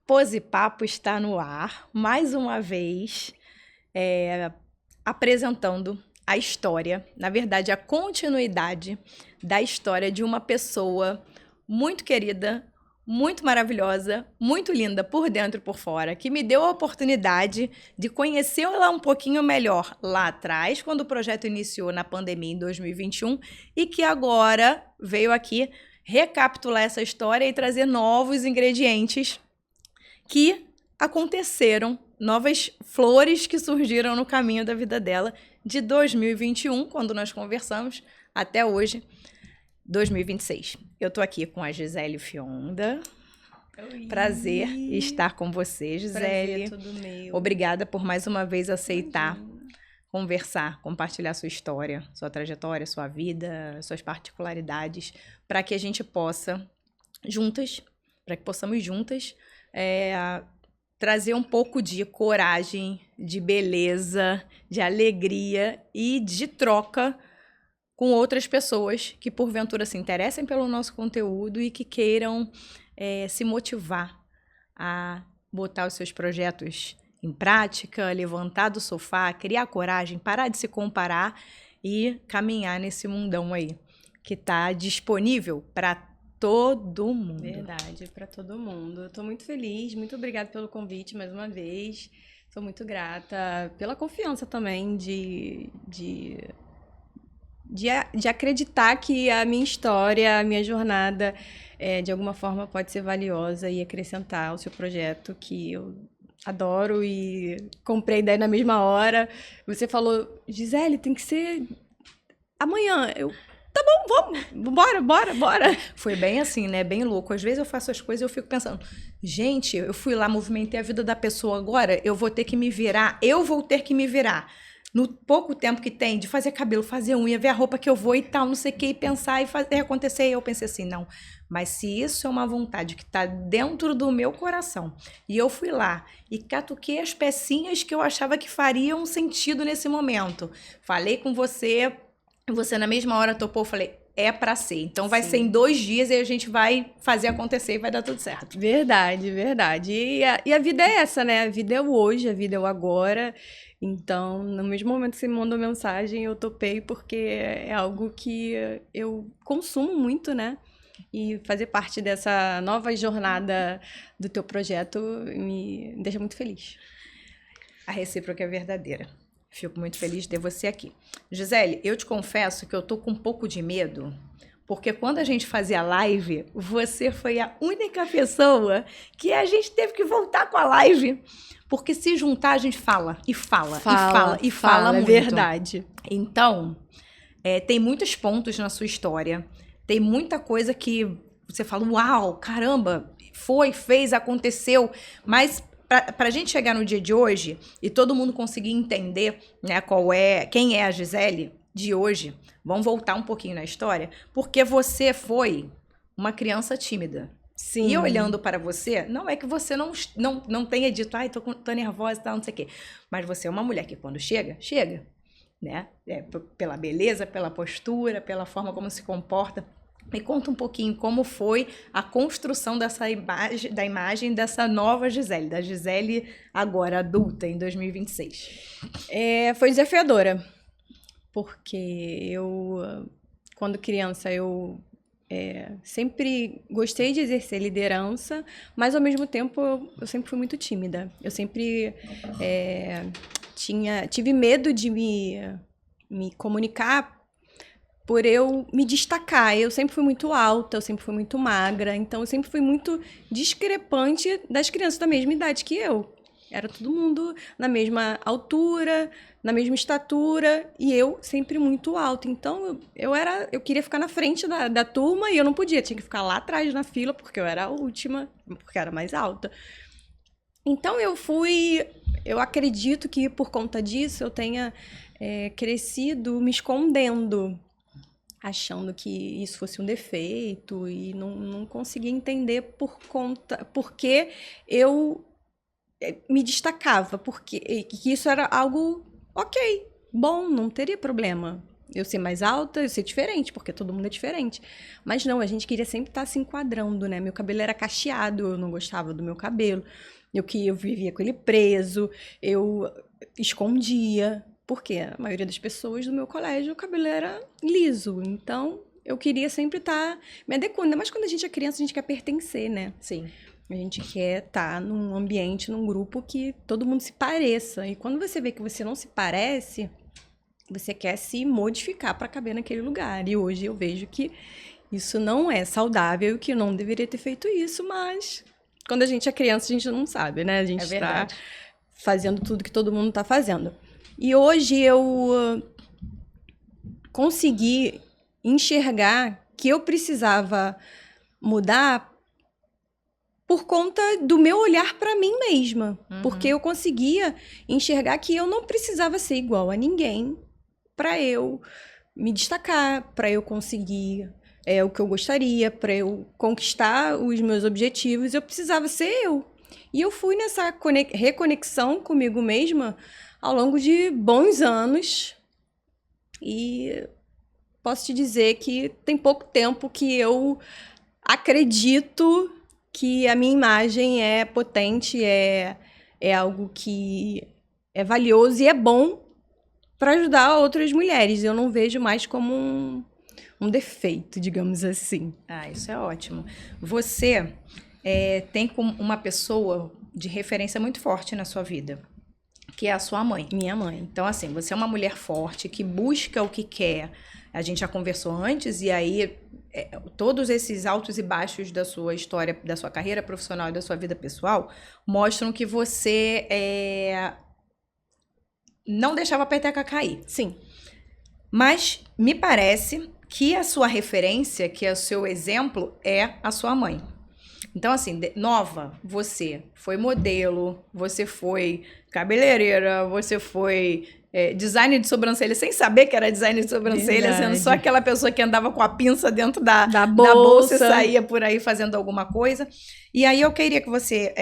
Pose Papo está no ar, mais uma vez, apresentando a história, na verdade, a continuidade da história de uma pessoa muito querida, muito maravilhosa, muito linda por dentro e por fora, que me deu a oportunidade de conhecê-la um pouquinho melhor lá atrás, quando o projeto iniciou na pandemia em 2021, e que agora veio aqui recapitular essa história e trazer novos ingredientes que aconteceram, novas flores que surgiram no caminho da vida dela, de 2021, quando nós conversamos, até hoje, 2026. Eu tô aqui com a Gisele Fionda. Oi. Prazer estar com você, Gisele. Prazer, tudo meu. Obrigada por mais uma vez aceitar conversar, compartilhar sua história, sua trajetória, sua vida, suas particularidades, para que a gente possa possamos juntas trazer um pouco de coragem, de beleza, de alegria e de troca com outras pessoas que porventura se interessem pelo nosso conteúdo e que queiram se motivar a botar os seus projetos em prática, levantar do sofá, criar coragem, parar de se comparar e caminhar nesse mundão aí que está disponível para todo mundo. Verdade, para todo mundo. Eu tô muito feliz, muito obrigada pelo convite mais uma vez. Sou muito grata pela confiança também de acreditar que a minha história, a minha jornada, de alguma forma pode ser valiosa e acrescentar ao seu projeto, que eu adoro e comprei daí na mesma hora. Você falou, Gisele, tem que ser amanhã. Tá bom, vamos, bora. Foi bem assim, né? Bem louco. Às vezes eu faço as coisas e eu fico pensando, gente, eu fui lá, movimentei a vida da pessoa agora, eu vou ter que me virar. No pouco tempo que tem de fazer cabelo, fazer unha, ver a roupa que eu vou e tal, não sei o que, e pensar e fazer acontecer. E eu pensei assim, não, mas se isso é uma vontade que tá dentro do meu coração, e eu fui lá e catuquei as pecinhas que eu achava que fariam sentido nesse momento. Falei com você na mesma hora topou, falei, é pra ser. Então vai ser em 2 dias e a gente vai fazer acontecer e vai dar tudo certo. Verdade. E a vida é essa, né? A vida é o hoje, a vida é o agora. Então, no mesmo momento que você me mandou mensagem, eu topei porque é algo que eu consumo muito, né? E fazer parte dessa nova jornada do teu projeto me deixa muito feliz. A recíproca é verdadeira. Fico muito feliz de ter você aqui. Gisele, eu te confesso que eu tô com um pouco de medo, porque quando a gente fazia live, você foi a única pessoa que a gente teve que voltar com a live. Porque se juntar, a gente fala Fala, muito. É verdade. Então, tem muitos pontos na sua história, tem muita coisa que você fala, uau, caramba, fez, aconteceu, mas para a gente chegar no dia de hoje e todo mundo conseguir entender, né, quem é a Gisele de hoje, vamos voltar um pouquinho na história, porque você foi uma criança tímida. Sim. E olhando para você, não é que você não tenha dito, ai, tô nervosa e tal, não sei o quê. Mas você é uma mulher que quando chega, né? Pela beleza, pela postura, pela forma como se comporta. Me conta um pouquinho como foi a construção da imagem dessa nova Gisele, da Gisele agora adulta, em 2026. Foi desafiadora, porque quando criança, eu sempre gostei de exercer liderança, mas ao mesmo tempo eu sempre fui muito tímida. Eu sempre tive medo de me comunicar por eu me destacar. Eu sempre fui muito alta, eu sempre fui muito magra, então eu sempre fui muito discrepante das crianças da mesma idade que eu. Era todo mundo na mesma altura, na mesma estatura, e eu sempre muito alta. Então, eu queria ficar na frente da turma e eu não podia. Tinha que ficar lá atrás na fila, porque eu era a última, porque eu era mais alta. Então, eu acredito que por conta disso eu tenha crescido me escondendo, achando que isso fosse um defeito e não conseguia entender porque eu me destacava, porque que isso era algo ok, bom, não teria problema. eu ser mais alta, eu ser diferente, porque todo mundo é diferente. Mas não, a gente queria sempre estar se enquadrando, né? Meu cabelo era cacheado, eu não gostava do meu cabelo. Eu vivia com ele preso, eu escondia. Porque a maioria das pessoas do meu colégio, o cabelo era liso. Então, eu queria sempre estar me adequando. Ainda mais quando a gente é criança, a gente quer pertencer, né? Sim. A gente quer estar num ambiente, num grupo que todo mundo se pareça. E quando você vê que você não se parece, você quer se modificar para caber naquele lugar. E hoje eu vejo que isso não é saudável, que eu não deveria ter feito isso, mas quando a gente é criança, a gente não sabe, né? A gente está fazendo tudo que todo mundo está fazendo. E hoje eu consegui enxergar que eu precisava mudar por conta do meu olhar para mim mesma. Porque eu conseguia enxergar que eu não precisava ser igual a ninguém para eu me destacar, para eu conseguir o que eu gostaria, para eu conquistar os meus objetivos. Eu precisava ser eu. E eu fui nessa reconexão comigo mesma ao longo de bons anos. E posso te dizer que tem pouco tempo que eu acredito que a minha imagem é potente, é algo que é valioso e é bom para ajudar outras mulheres. Eu não vejo mais como um defeito, digamos assim. Ah, isso é ótimo. Você tem uma pessoa de referência muito forte na sua vida, que é a sua mãe. Minha mãe. Então, assim, você é uma mulher forte, que busca o que quer. A gente já conversou antes, e aí todos esses altos e baixos da sua história, da sua carreira profissional e da sua vida pessoal, mostram que você não deixava a peteca cair. Sim. Mas me parece que a sua referência, que é o seu exemplo, é a sua mãe. Então, assim, nova, você foi modelo, você foi cabeleireira, você foi designer de sobrancelha, sem saber que era designer de sobrancelha, sendo só aquela pessoa que andava com a pinça dentro da bolsa e saía por aí fazendo alguma coisa. E aí eu queria que você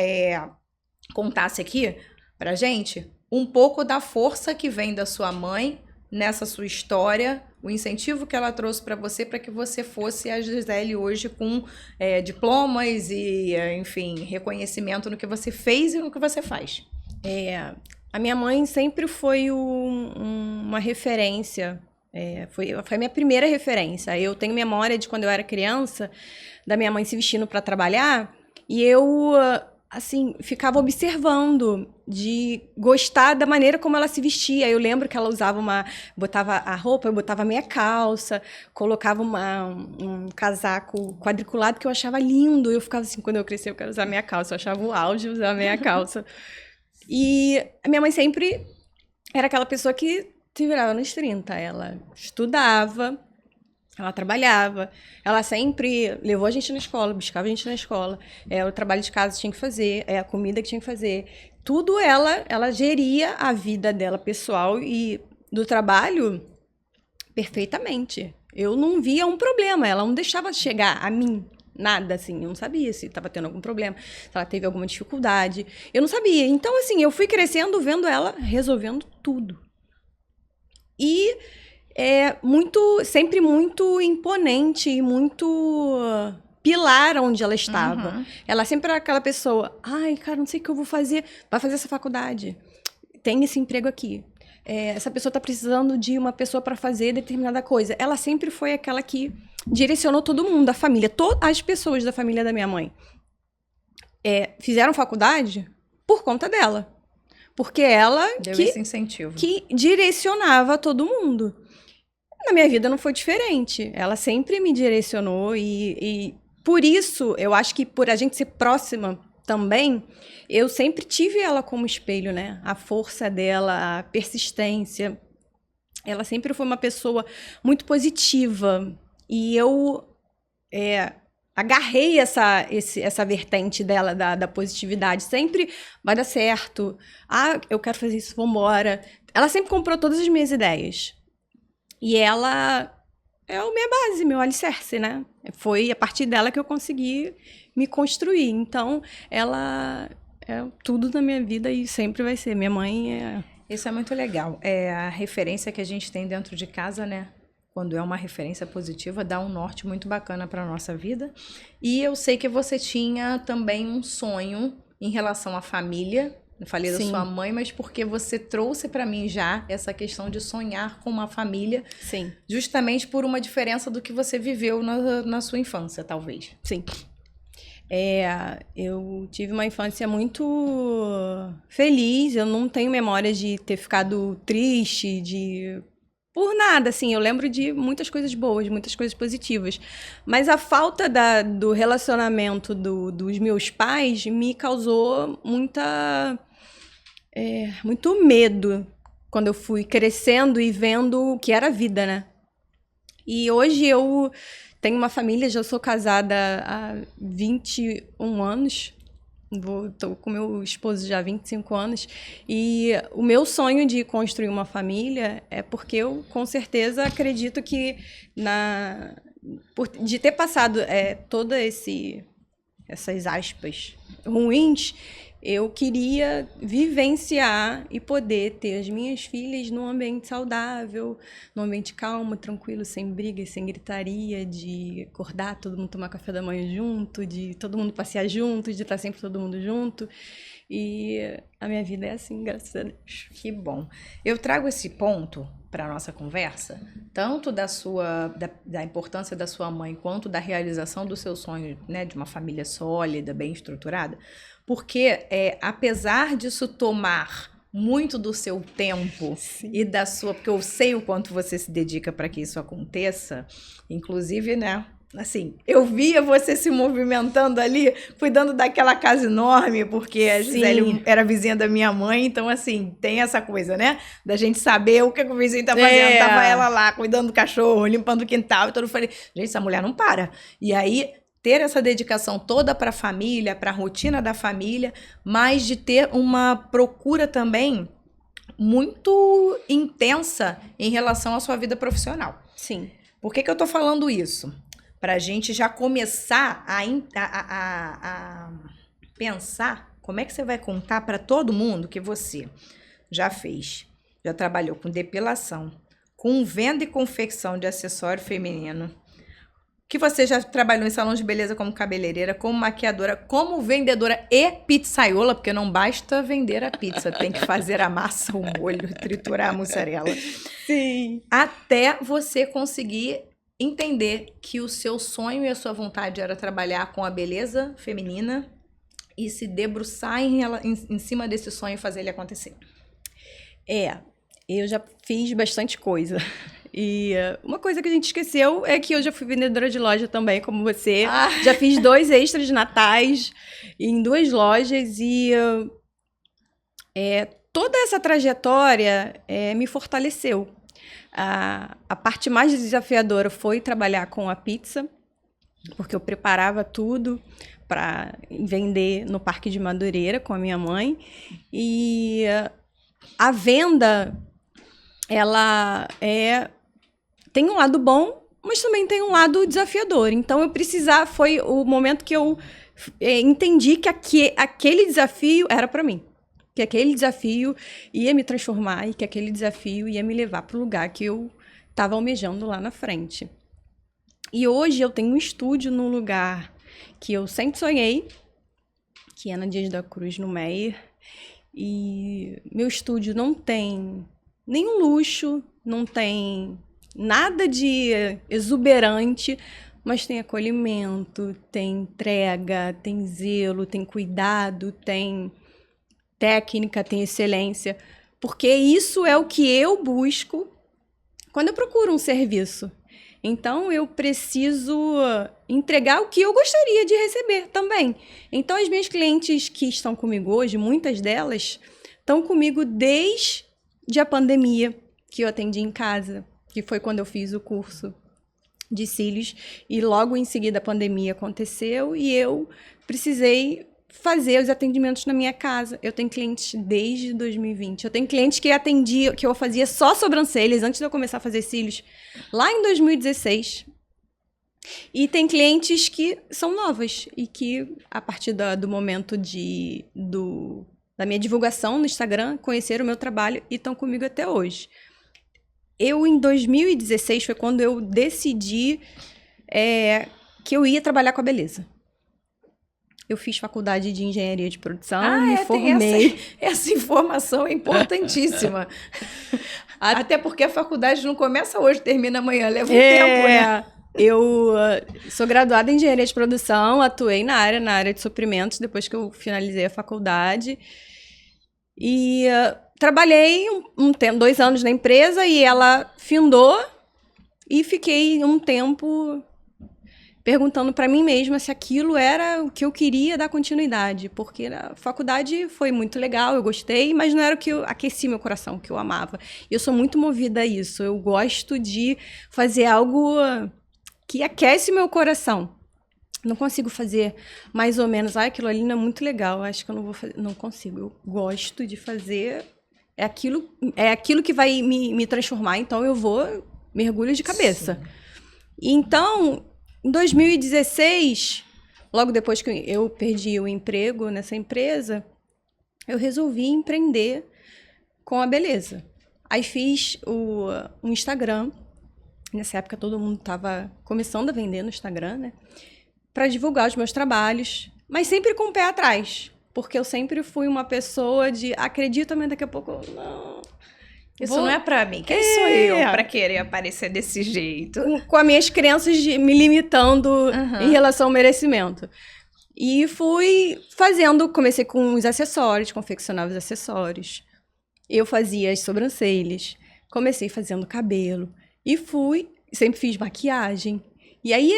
contasse aqui pra gente um pouco da força que vem da sua mãe nessa sua história, o incentivo que ela trouxe para você, para que você fosse a Gisele hoje com diplomas e, enfim, reconhecimento no que você fez e no que você faz. A minha mãe sempre foi uma referência, foi a minha primeira referência. Eu tenho memória de quando eu era criança, da minha mãe se vestindo para trabalhar, e eu, assim, ficava observando, de gostar da maneira como ela se vestia. Eu lembro que ela botava a roupa, eu botava meia calça, colocava um casaco quadriculado que eu achava lindo. Eu ficava assim, quando eu crescer eu quero usar meia calça. Eu achava o auge usar meia calça. E a minha mãe sempre era aquela pessoa que se virava nos 30. Ela estudava, ela trabalhava, ela sempre levou a gente na escola, buscava a gente na escola. O trabalho de casa tinha que fazer, a comida que tinha que fazer. Tudo ela geria a vida dela pessoal e do trabalho perfeitamente. Eu não via um problema, ela não deixava chegar a mim nada, assim. Eu não sabia se estava tendo algum problema, se ela teve alguma dificuldade. Eu não sabia. Então, assim, eu fui crescendo vendo ela resolvendo tudo. E sempre muito imponente e muito pilar onde ela estava. Uhum. Ela sempre era aquela pessoa, ai, cara, não sei o que eu vou fazer. Vai fazer essa faculdade. Tem esse emprego aqui. Essa pessoa está precisando de uma pessoa para fazer determinada coisa. Ela sempre foi aquela que direcionou todo mundo, a família. Todas as pessoas da família da minha mãe fizeram faculdade por conta dela. Porque ela deu esse incentivo, que direcionava todo mundo. Na minha vida não foi diferente. Ela sempre me direcionou e por isso, eu acho que por a gente ser próxima também, eu sempre tive ela como espelho, né? A força dela, a persistência. Ela sempre foi uma pessoa muito positiva. E eu agarrei essa vertente dela, da positividade. Sempre vai dar certo. Ah, eu quero fazer isso, vambora. Ela sempre comprou todas as minhas ideias. E ela é a minha base, meu alicerce, né? Foi a partir dela que eu consegui me construir. Então, ela é tudo na minha vida e sempre vai ser. Minha mãe Isso é muito legal. É a referência que a gente tem dentro de casa, né? Quando é uma referência positiva, dá um norte muito bacana para nossa vida. E eu sei que você tinha também um sonho em relação à família. Eu falei da sua mãe, mas porque você trouxe para mim já essa questão de sonhar com uma família. Sim. Justamente por uma diferença do que você viveu na sua infância, talvez. Sim. Eu tive uma infância muito feliz. Eu não tenho memória de ter ficado triste, por nada, assim. Eu lembro de muitas coisas boas, muitas coisas positivas. Mas a falta do relacionamento dos meus pais me causou muito medo quando eu fui crescendo e vendo o que era a vida, né? E hoje eu tenho uma família, já sou casada há 21 anos. Tô com meu esposo já há 25 anos. E o meu sonho de construir uma família é porque eu, com certeza, acredito que de ter passado todas essas aspas ruins, eu queria vivenciar e poder ter as minhas filhas num ambiente saudável, num ambiente calmo, tranquilo, sem brigas, sem gritaria, de acordar, todo mundo tomar café da manhã junto, de todo mundo passear junto, de estar sempre todo mundo junto. E a minha vida é assim, graças a Deus. Que bom. Eu trago esse ponto para a nossa conversa, tanto da importância da sua mãe, quanto da realização do seu sonho, né, de uma família sólida, bem estruturada, porque apesar disso tomar muito do seu tempo e da sua... Porque eu sei o quanto você se dedica para que isso aconteça, inclusive, né? Assim, eu via você se movimentando ali, cuidando daquela casa enorme, porque a Gisele era vizinha da minha mãe, então, assim, tem essa coisa, né? Da gente saber o que o vizinho tá fazendo. Tava ela lá, cuidando do cachorro, limpando o quintal, e todo mundo falei, gente, essa mulher não para. E aí, ter essa dedicação toda para a família, para a rotina da família, mas de ter uma procura também muito intensa em relação à sua vida profissional. Sim. Por que eu tô falando isso? Para a gente já começar a pensar como é que você vai contar para todo mundo que você já fez, já trabalhou com depilação, com venda e confecção de acessório feminino, que você já trabalhou em salão de beleza como cabeleireira, como maquiadora, como vendedora e pizzaiola, porque não basta vender a pizza, tem que fazer a massa, o molho, triturar a mussarela. Sim. Até você conseguir entender que o seu sonho e a sua vontade era trabalhar com a beleza feminina e se debruçar em cima desse sonho e fazer ele acontecer. Eu já fiz bastante coisa. E uma coisa que a gente esqueceu é que eu já fui vendedora de loja também, como você. Já fiz 2 extras de natais em 2 lojas e toda essa trajetória me fortaleceu. A parte mais desafiadora foi trabalhar com a pizza, porque eu preparava tudo para vender no Parque de Madureira com a minha mãe. E a venda, ela tem um lado bom, mas também tem um lado desafiador. Então, foi o momento que eu entendi que aquele desafio era para mim. Que aquele desafio ia me transformar e que aquele desafio ia me levar para o lugar que eu estava almejando lá na frente. E hoje eu tenho um estúdio num lugar que eu sempre sonhei, que é na Dias da Cruz, no Meier. E meu estúdio não tem nenhum luxo, não tem nada de exuberante, mas tem acolhimento, tem entrega, tem zelo, tem cuidado, tem técnica, tem excelência, porque isso é o que eu busco quando eu procuro um serviço. Então, eu preciso entregar o que eu gostaria de receber também. Então, as minhas clientes que estão comigo hoje, muitas delas, estão comigo desde a pandemia, que eu atendi em casa, que foi quando eu fiz o curso de cílios, e logo em seguida a pandemia aconteceu e eu precisei fazer os atendimentos na minha casa. Eu tenho clientes desde 2020. Eu tenho clientes que eu fazia só sobrancelhas antes de eu começar a fazer cílios, lá em 2016. E tem clientes que são novas e que, a partir do momento da minha divulgação no Instagram, conheceram o meu trabalho e estão comigo até hoje. Eu, em 2016, foi quando eu decidi que eu ia trabalhar com a beleza. Eu fiz faculdade de engenharia de produção, me formei. Essa informação é importantíssima. Até porque a faculdade não começa hoje, termina amanhã, leva um tempo, né? Eu sou graduada em engenharia de produção, atuei na área de suprimentos depois que eu finalizei a faculdade. E trabalhei um tempo, 2 anos na empresa e ela findou e fiquei um tempo perguntando para mim mesma se aquilo era o que eu queria dar continuidade, porque a faculdade foi muito legal, eu gostei, mas não era o que aquecia meu coração, o que eu amava. E eu sou muito movida a isso, eu gosto de fazer algo que aquece meu coração. Não consigo fazer mais ou menos, aquilo ali não é muito legal, acho que eu não vou fazer, não consigo. Eu gosto de fazer, é aquilo que vai me transformar, então eu vou, mergulho de cabeça. Sim. Então, em 2016, logo depois que eu perdi o emprego nessa empresa, eu resolvi empreender com a beleza. Aí fiz um Instagram, nessa época todo mundo estava começando a vender no Instagram, né? Para divulgar os meus trabalhos, mas sempre com o pé atrás, porque eu sempre fui uma pessoa de acredito, mas daqui a pouco não. Isso não é pra mim. Quem sou eu pra querer aparecer desse jeito? Com as minhas crenças me limitando em relação ao merecimento. E fui fazendo, comecei com os acessórios, confeccionava os acessórios. Eu fazia as sobrancelhas, comecei fazendo cabelo. E sempre fiz maquiagem. E aí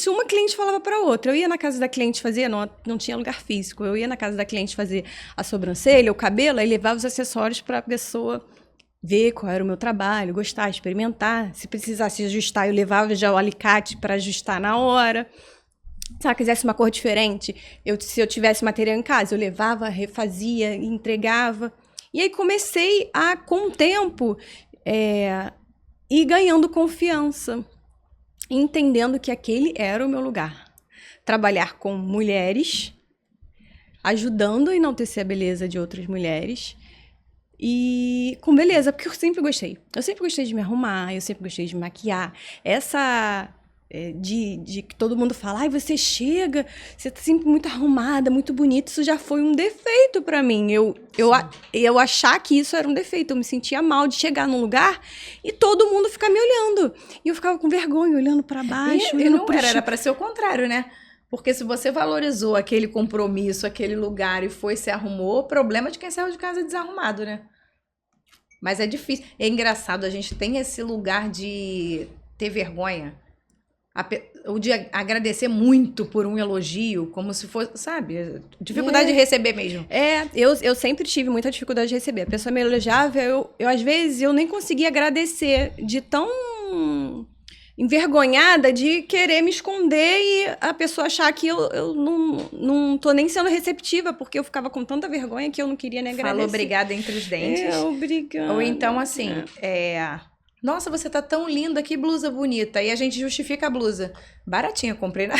uma cliente falava para outra. Eu ia na casa da cliente fazer, não tinha lugar físico. Eu ia na casa da cliente fazer a sobrancelha, o cabelo, aí levava os acessórios para a pessoa ver qual era o meu trabalho, gostar, experimentar. Se precisasse ajustar, eu levava já o alicate para ajustar na hora. Se ela quisesse uma cor diferente, se eu tivesse material em casa, eu levava, refazia, entregava. E aí comecei com o tempo, ir ganhando confiança, entendendo que aquele era o meu lugar. Trabalhar com mulheres, ajudando a enaltecer a beleza de outras mulheres, e com beleza, porque eu sempre gostei. Eu sempre gostei de me arrumar, eu sempre gostei de maquiar. Essa de que todo mundo fala, você chega, você tá sempre muito arrumada, muito bonita, isso já foi um defeito pra mim. Eu achar que isso era um defeito, eu me sentia mal de chegar num lugar e todo mundo ficar me olhando. E eu ficava com vergonha, olhando pra baixo. Era pra ser o contrário, né? Porque se você valorizou aquele compromisso, aquele lugar e se arrumou, o problema é de quem saiu de casa desarrumado, né? Mas é difícil. É engraçado, a gente tem esse lugar de ter vergonha. Ou de agradecer muito por um elogio, como se fosse, sabe? Dificuldade de receber mesmo. Eu sempre tive muita dificuldade de receber. A pessoa me elogiava, às vezes, eu nem conseguia agradecer de tão envergonhada de querer me esconder e a pessoa achar que eu não tô nem sendo receptiva, porque eu ficava com tanta vergonha que eu não queria nem agradecer. Falou obrigada entre os dentes. Obrigada. Ou então, assim, nossa, você tá tão linda, que blusa bonita. E a gente justifica a blusa. Baratinha, comprei na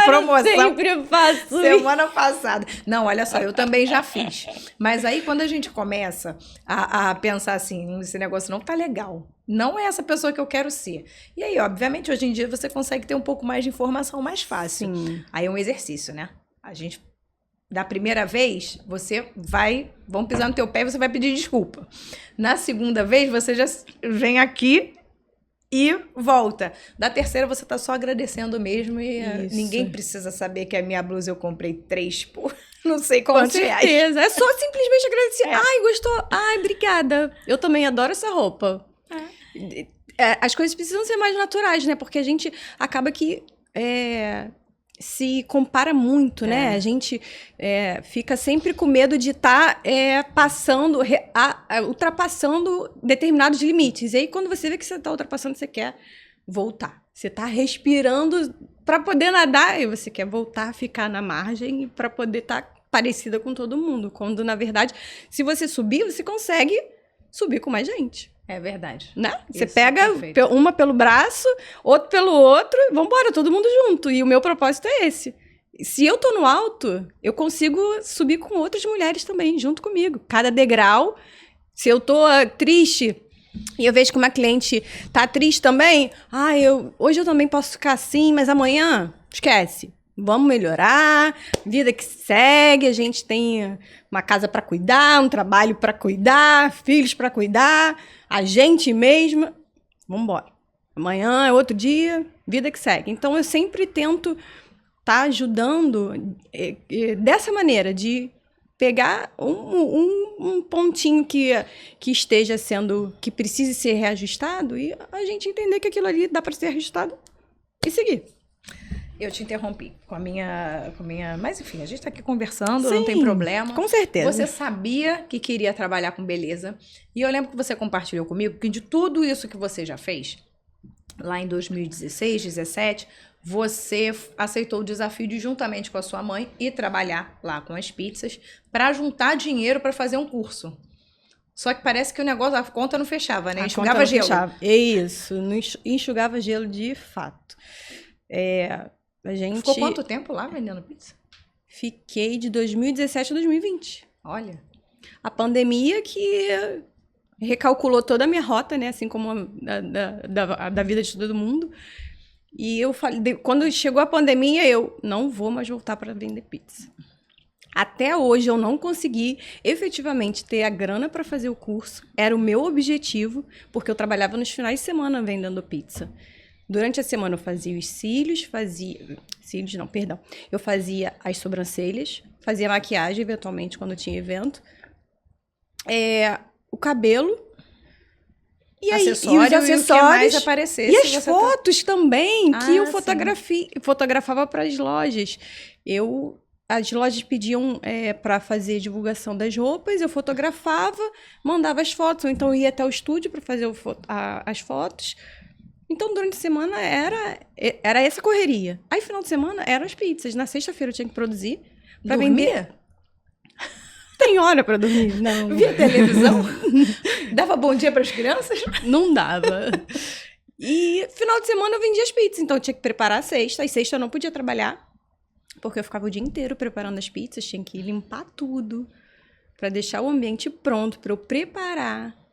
promoção. Eu sempre faço semana passada. Não, olha só, eu também já fiz. Mas aí, quando a gente começa a pensar assim, esse negócio não tá legal. Não é essa pessoa que eu quero ser. E aí, obviamente, hoje em dia você consegue ter um pouco mais de informação mais fácil. Sim. Aí é um exercício, né? A gente, da primeira vez, vão pisar no teu pé e você vai pedir desculpa. Na segunda vez, você já vem aqui e volta. Da terceira, você tá só agradecendo mesmo e ninguém precisa saber que a minha blusa eu comprei 3 por não sei quantos reais. Com certeza. É só simplesmente agradecer. Ai, gostou? Ai, obrigada. Eu também adoro essa roupa. As coisas precisam ser mais naturais, né? Porque a gente acaba que se compara muito, né? A gente fica sempre com medo de estar ultrapassando determinados limites. E aí, quando você vê que você está ultrapassando, você quer voltar. Você está respirando para poder nadar e você quer voltar a ficar na margem para poder estar parecida com todo mundo. Quando, na verdade, se você subir, você consegue subir com mais gente. É verdade. Né? Você pega uma pelo braço, outro pelo outro, vamos embora, todo mundo junto. E o meu propósito é esse. Se eu tô no alto, eu consigo subir com outras mulheres também, junto comigo. Cada degrau, se eu tô triste e eu vejo que uma cliente tá triste também, hoje eu também posso ficar assim, mas amanhã, esquece. Vamos melhorar, vida que segue, a gente tem uma casa para cuidar, um trabalho para cuidar, filhos para cuidar, a gente mesma. Vamos embora. Amanhã é outro dia, vida que segue. Então, eu sempre tento estar ajudando dessa maneira, de pegar um pontinho que esteja sendo, que precise ser reajustado e a gente entender que aquilo ali dá para ser reajustado e seguir. Eu te interrompi com a minha... Mas, enfim, a gente tá aqui conversando, Sim, não tem problema. Com certeza. Você sabia que queria trabalhar com beleza. E eu lembro que você compartilhou comigo que de tudo isso que você já fez, lá em 2016, 2017, você aceitou o desafio de, juntamente com a sua mãe, ir trabalhar lá com as pizzas para juntar dinheiro para fazer um curso. Só que parece que o negócio, a conta não fechava, né? Enxugava gelo. Fechava. Isso, não enxugava gelo de fato. A gente... Ficou quanto tempo lá vendendo pizza? Fiquei de 2017 a 2020. Olha. A pandemia que recalculou toda a minha rota, né? Assim como da vida de todo mundo. E eu falei, quando chegou a pandemia, eu não vou mais voltar para vender pizza. Até hoje eu não consegui efetivamente ter a grana para fazer o curso. Era o meu objetivo, porque eu trabalhava nos finais de semana vendendo pizza. Durante a semana eu fazia os cílios, eu fazia as sobrancelhas, fazia maquiagem eventualmente quando tinha evento, o cabelo, e os acessórios, e o que mais aparecesse. E as fotos também, que eu fotografava para as lojas. As lojas pediam para fazer divulgação das roupas, eu fotografava, mandava as fotos, ou então ia até o estúdio para fazer as fotos. Então, durante a semana era essa correria. Aí, final de semana, eram as pizzas. Na sexta-feira eu tinha que produzir para vender. Tem hora para dormir? Não. Via televisão? Dava bom dia para as crianças? Não dava. E final de semana eu vendia as pizzas. Então, eu tinha que preparar a sexta. E sexta eu não podia trabalhar, porque eu ficava o dia inteiro preparando as pizzas. Tinha que limpar tudo para deixar o ambiente pronto para eu preparar.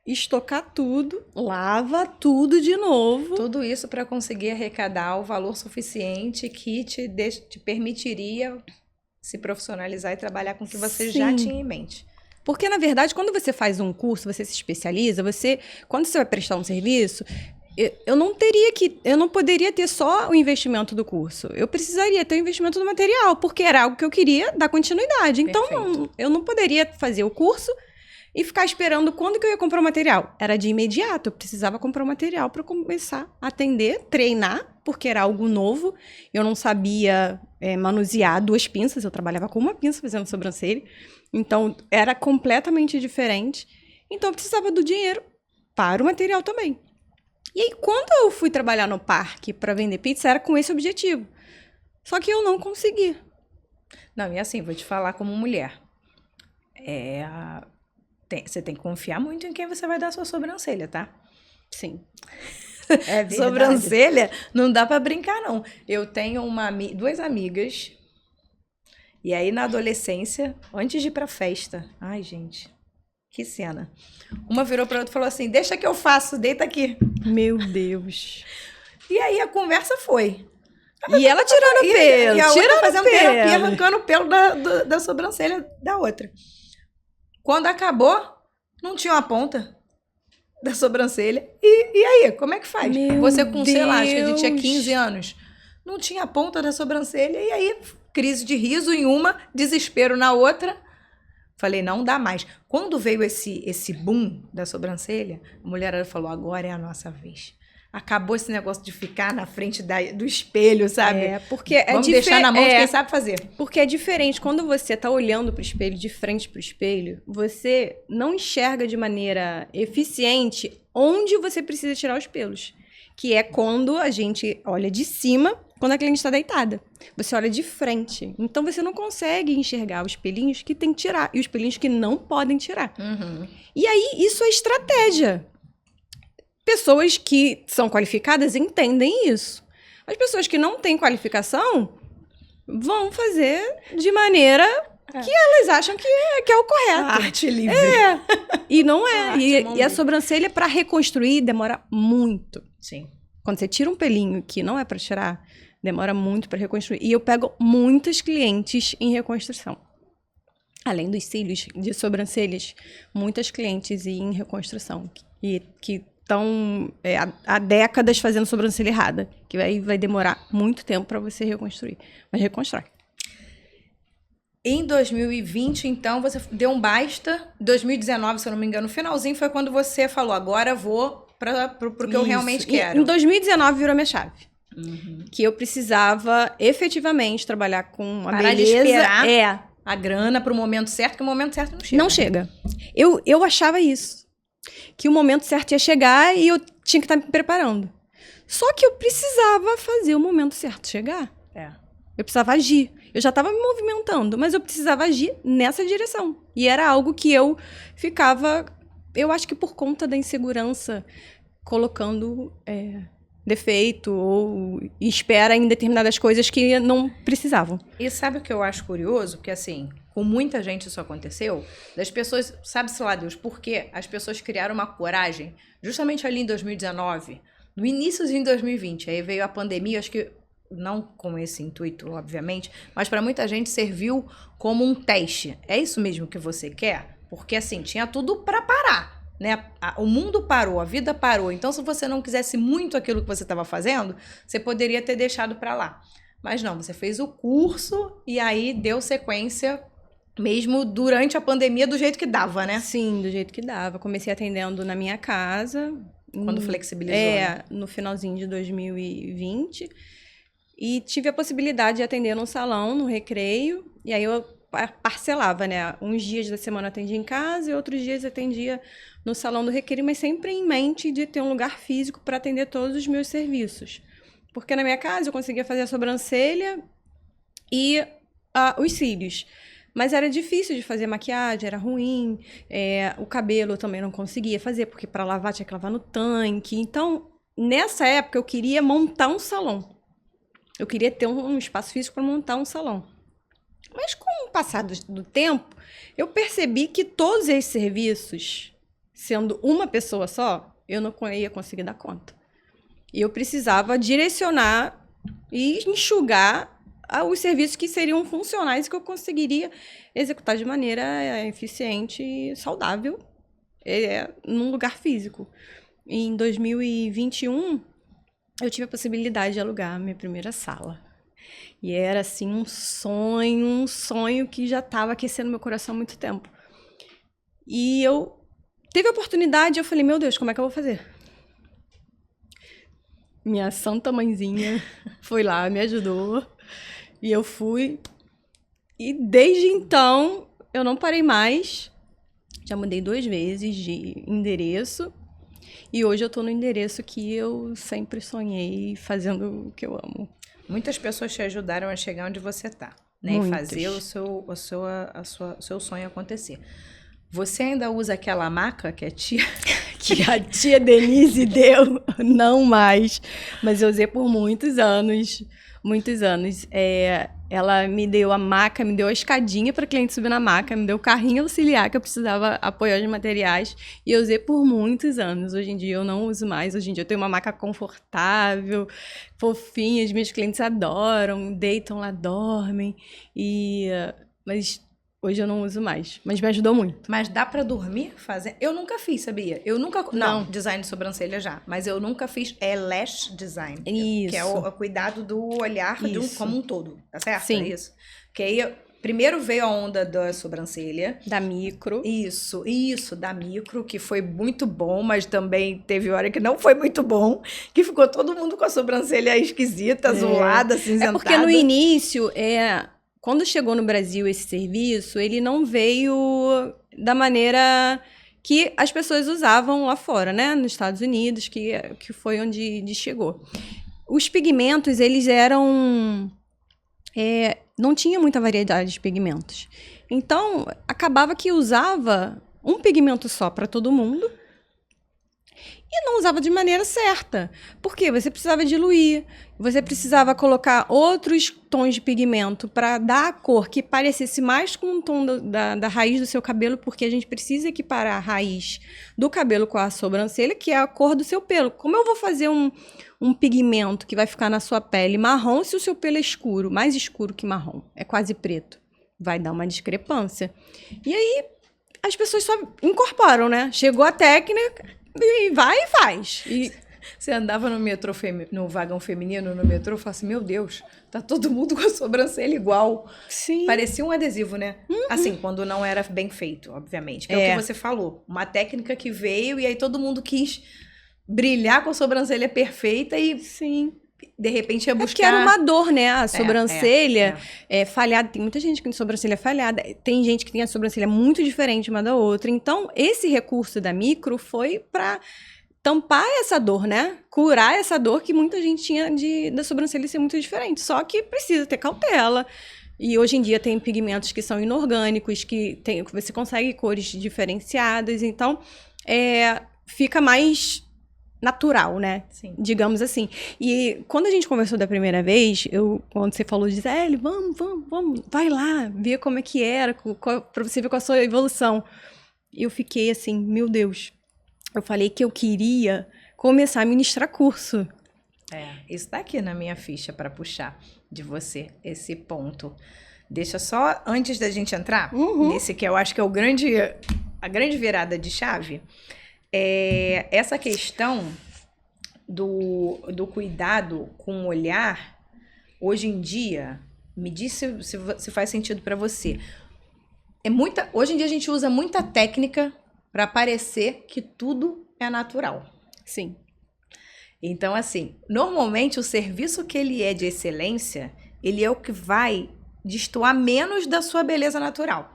Estocar tudo, lava tudo de novo. Tudo isso para conseguir arrecadar o valor suficiente que te permitiria se profissionalizar e trabalhar com o que você já tinha em mente. Porque, na verdade, quando você faz um curso, você se especializa, quando você vai prestar um serviço, eu não poderia ter só o investimento do curso. Eu precisaria ter o investimento do material, porque era algo que eu queria dar continuidade. Então, eu não poderia fazer o curso e ficar esperando quando que eu ia comprar o material. Era de imediato, eu precisava comprar o material para começar a atender, treinar, porque era algo novo. Eu não sabia manusear 2 pinças, eu trabalhava com uma pinça fazendo sobrancelha. Então, era completamente diferente. Então, eu precisava do dinheiro para o material também. E aí, quando eu fui trabalhar no parque para vender pizza, era com esse objetivo. Só que eu não consegui. Não, e assim, vou te falar como mulher. Você tem que confiar muito em quem você vai dar a sua sobrancelha, tá? Sim. É verdade. Sobrancelha não dá pra brincar, não. Eu tenho 2 amigas, e aí na adolescência, antes de ir pra festa, ai, gente, que cena. Uma virou pra outra e falou assim, deixa que eu faço, deita aqui. Meu Deus. E aí a conversa foi. E ela tirando o pelo, e a outra fazendo terapia, arrancando o pelo da sobrancelha da outra. Quando acabou, não tinha uma ponta da sobrancelha. E aí, como é que faz? Você com, sei lá, acho que a gente tinha 15 anos. Não tinha a ponta da sobrancelha. E aí, crise de riso em uma, desespero na outra. Falei, não dá mais. Quando veio esse boom da sobrancelha, a mulherada falou, agora é a nossa vez. Acabou esse negócio de ficar na frente do espelho, sabe? Porque vamos deixar na mão de quem sabe fazer. Porque é diferente. Quando você tá olhando pro espelho, de frente pro espelho, você não enxerga de maneira eficiente onde você precisa tirar os pelos. Que é quando a gente olha de cima, quando a cliente está deitada. Você olha de frente. Então, você não consegue enxergar os pelinhos que tem que tirar e os pelinhos que não podem tirar. Uhum. E aí, isso é estratégia. Pessoas que são qualificadas entendem isso. As pessoas que não têm qualificação vão fazer de maneira que elas acham que é o correto. A arte livre. E não é. E a livre. sobrancelha, para reconstruir, demora muito. Sim. Quando você tira um pelinho que não é para tirar, demora muito para reconstruir. E eu pego muitas clientes em reconstrução. Além dos cílios de sobrancelhas, muitas clientes em reconstrução. Que estão há décadas fazendo sobrancelha errada. Que aí vai demorar muito tempo para você reconstruir. Mas reconstrói. Em 2020, então, você deu um basta. 2019, se eu não me engano, no finalzinho foi quando você falou, agora vou pro que eu realmente quero. Em 2019 virou minha chave. Que eu precisava efetivamente trabalhar com a Parar de beleza. esperar a grana pro momento certo, que o momento certo não chega. Não chega. Eu achava isso. Que o momento certo ia chegar e eu tinha que estar me preparando. Só que eu precisava fazer o momento certo chegar. Eu precisava agir. Eu já estava me movimentando, mas eu precisava agir nessa direção. E era algo que eu ficava, eu acho que por conta da insegurança, colocando defeito ou espera em determinadas coisas que não precisavam. E sabe o que eu acho curioso? Porque assim, com muita gente isso aconteceu, das pessoas, sabe-se lá Deus, por quê? As pessoas criaram uma coragem, justamente ali em 2019, no iníciozinho de 2020, aí veio a pandemia, acho que não com esse intuito, obviamente, mas para muita gente serviu como um teste. É isso mesmo que você quer? Porque assim, tinha tudo para parar, né? O mundo parou, a vida parou. Então, se você não quisesse muito aquilo que você estava fazendo, você poderia ter deixado para lá. Mas não, você fez o curso e aí deu sequência mesmo durante a pandemia do jeito que dava, né? Sim, do jeito que dava. Comecei atendendo na minha casa. Quando flexibilizou. Né? No finalzinho de 2020. E tive a possibilidade de atender num salão, no Recreio. E aí eu parcelava, né? Uns dias da semana eu atendia em casa e outros dias eu atendia no salão do Recreio, mas sempre em mente de ter um lugar físico para atender todos os meus serviços. Porque na minha casa eu conseguia fazer a sobrancelha e os cílios. Mas era difícil de fazer maquiagem, era ruim. O cabelo eu também não conseguia fazer, porque para lavar tinha que lavar no tanque. Então, nessa época eu queria montar um salão. Eu queria ter um espaço físico para montar um salão. Mas com o passar do tempo, eu percebi que todos esses serviços, sendo uma pessoa só, eu não ia conseguir dar conta. E eu precisava direcionar e enxugar os serviços que seriam funcionais e que eu conseguiria executar de maneira eficiente e saudável num lugar físico. E em 2021... eu tive a possibilidade de alugar a minha primeira sala. E era, assim, um sonho que já estava aquecendo meu coração há muito tempo. E eu teve a oportunidade, eu falei, meu Deus, como é que eu vou fazer? Minha santa mãezinha foi lá, me ajudou. E eu fui. E desde então, eu não parei mais. Já mudei 2 vezes de endereço. E hoje eu tô no endereço que eu sempre sonhei, fazendo o que eu amo. Muitas pessoas te ajudaram a chegar onde você tá, né? E fazer o seu sonho acontecer. Você ainda usa aquela maca que a tia Denise deu? Não mais. Mas eu usei por muitos anos. Muitos anos. Ela me deu a maca, me deu a escadinha para cliente subir na maca, me deu o carrinho auxiliar que eu precisava apoiar os materiais e eu usei por muitos anos. Hoje em dia eu não uso mais, hoje em dia eu tenho uma maca confortável, fofinha, os meus clientes adoram, deitam lá, dormem, mas hoje eu não uso mais, mas me ajudou muito. Mas dá pra dormir fazendo? Eu nunca fiz, sabia? Eu nunca... Não, design de sobrancelha já. Mas eu nunca fiz lash design. Isso. Que é o cuidado do olhar como um todo. Tá certo? Sim. É isso. Que aí, primeiro veio a onda da sobrancelha. Da micro. Isso, da micro, que foi muito bom, mas também teve hora que não foi muito bom. Que ficou todo mundo com a sobrancelha esquisita, azulada, acinzentada. É porque no início, quando chegou no Brasil esse serviço, ele não veio da maneira que as pessoas usavam lá fora, né? Nos Estados Unidos, que foi onde chegou. Os pigmentos, eles eram... não tinha muita variedade de pigmentos. Então, acabava que usava um pigmento só para todo mundo. E não usava de maneira certa. Por quê? Você precisava diluir, você precisava colocar outros tons de pigmento para dar a cor que parecesse mais com o tom da raiz do seu cabelo, porque a gente precisa equiparar a raiz do cabelo com a sobrancelha, que é a cor do seu pelo. Como eu vou fazer um pigmento que vai ficar na sua pele marrom se o seu pelo é escuro, mais escuro que marrom, é quase preto? Vai dar uma discrepância. E aí, as pessoas só incorporam, né? Chegou a técnica e vai e faz. E você andava no metrô, no vagão feminino, no metrô, e falava assim, meu Deus, tá todo mundo com a sobrancelha igual. sim. Parecia um adesivo, né? Assim, quando não era bem feito, obviamente. Que é o que você falou. Uma técnica que veio e aí todo mundo quis brilhar com a sobrancelha perfeita e, Sim. de repente, ia buscar... Porque era uma dor, né? A sobrancelha é falhada. Tem muita gente que tem sobrancelha falhada. Tem gente que tem a sobrancelha muito diferente uma da outra. Então, esse recurso da micro foi para tampar essa dor, né? Curar essa dor que muita gente tinha da sobrancelha ser muito diferente. Só que precisa ter cautela. E hoje em dia tem pigmentos que são inorgânicos, você consegue cores diferenciadas. Então, fica mais natural, né? Sim. Digamos assim. E quando a gente conversou da primeira vez, quando você falou, Gisele, vamos, vai lá, ver como é que era, pra você ver qual a sua evolução. Eu fiquei assim, meu Deus. Eu falei que eu queria começar a ministrar curso. Isso tá aqui na minha ficha para puxar de você, esse ponto. Deixa só, antes da gente entrar, nesse que eu acho que é a grande virada de chave, essa questão do cuidado com o olhar, hoje em dia, me diz se faz sentido para você. Hoje em dia a gente usa muita técnica para parecer que tudo é natural. Sim. Então, assim, normalmente o serviço que ele é de excelência, ele é o que vai destoar menos da sua beleza natural.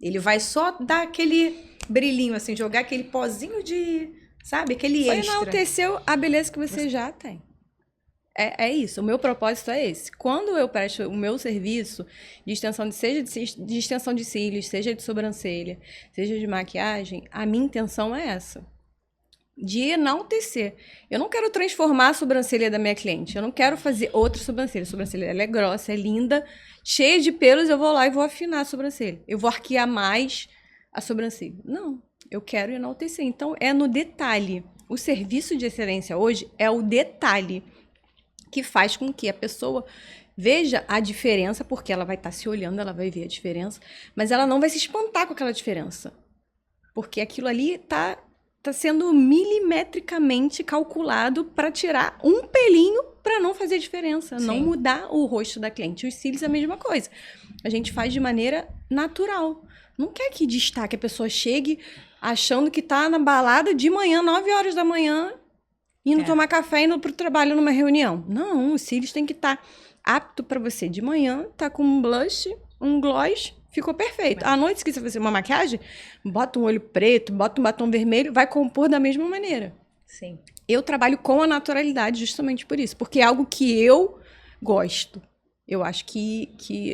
Ele vai só dar aquele brilhinho, assim, jogar aquele pozinho de, sabe, aquele Só extra. enalteceu a beleza que você já tem. É isso, o meu propósito é esse. Quando eu presto o meu serviço de extensão de extensão de cílios, seja de sobrancelha, seja de maquiagem, a minha intenção é essa. De enaltecer. Eu não quero transformar a sobrancelha da minha cliente. Eu não quero fazer outra sobrancelha. A sobrancelha ela é grossa, é linda, cheia de pelos, eu vou lá e vou afinar a sobrancelha. Eu vou arquear mais a sobrancelha. Não, eu quero enaltecer. Então, é no detalhe. O serviço de excelência hoje é o detalhe que faz com que a pessoa veja a diferença, porque ela vai estar se olhando, ela vai ver a diferença, mas ela não vai se espantar com aquela diferença. Porque aquilo ali tá sendo milimetricamente calculado para tirar um pelinho para não fazer diferença, Sim. não mudar o rosto da cliente. Os cílios é a mesma coisa. A gente faz de maneira natural. Não quer que destaque, a pessoa chegue achando que tá na balada de manhã, 9 horas da manhã, indo tomar café, indo pro trabalho numa reunião. Não, os cílios tem que estar apto para você. De manhã, tá com um blush, um gloss, ficou perfeito. À noite, se quiser fazer uma maquiagem, bota um olho preto, bota um batom vermelho, vai compor da mesma maneira. Sim. Eu trabalho com a naturalidade justamente por isso, porque é algo que eu gosto. Eu acho que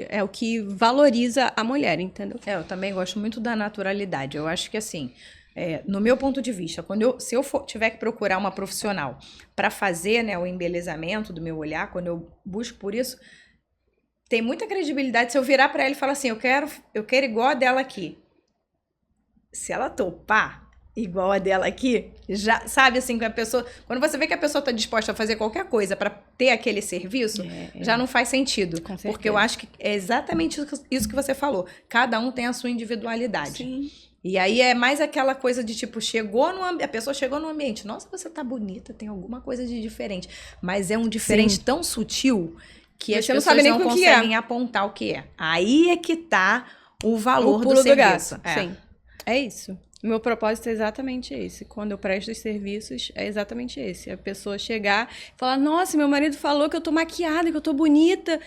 é o que valoriza a mulher, entendeu? Eu também gosto muito da naturalidade. Eu acho que, assim, no meu ponto de vista, se eu tiver que procurar uma profissional para fazer, né, o embelezamento do meu olhar, quando eu busco por isso, tem muita credibilidade se eu virar para ela e falar assim, eu quero igual a dela aqui. Se ela topar igual a dela aqui, já sabe assim que a pessoa, quando você vê que a pessoa está disposta a fazer qualquer coisa para ter aquele serviço, já não faz sentido, porque eu acho que é exatamente isso que você falou. Cada um tem a sua individualidade. Sim. E aí é mais aquela coisa de tipo, a pessoa chegou no ambiente, nossa, você tá bonita, tem alguma coisa de diferente, mas é um diferente tão sutil que as pessoas não conseguem apontar o que é. Aí é que tá o valor do serviço. Sim, é isso. O meu propósito é exatamente esse. Quando eu presto os serviços, é exatamente esse. A pessoa chegar e falar, nossa, meu marido falou que eu tô maquiada, que eu tô bonita.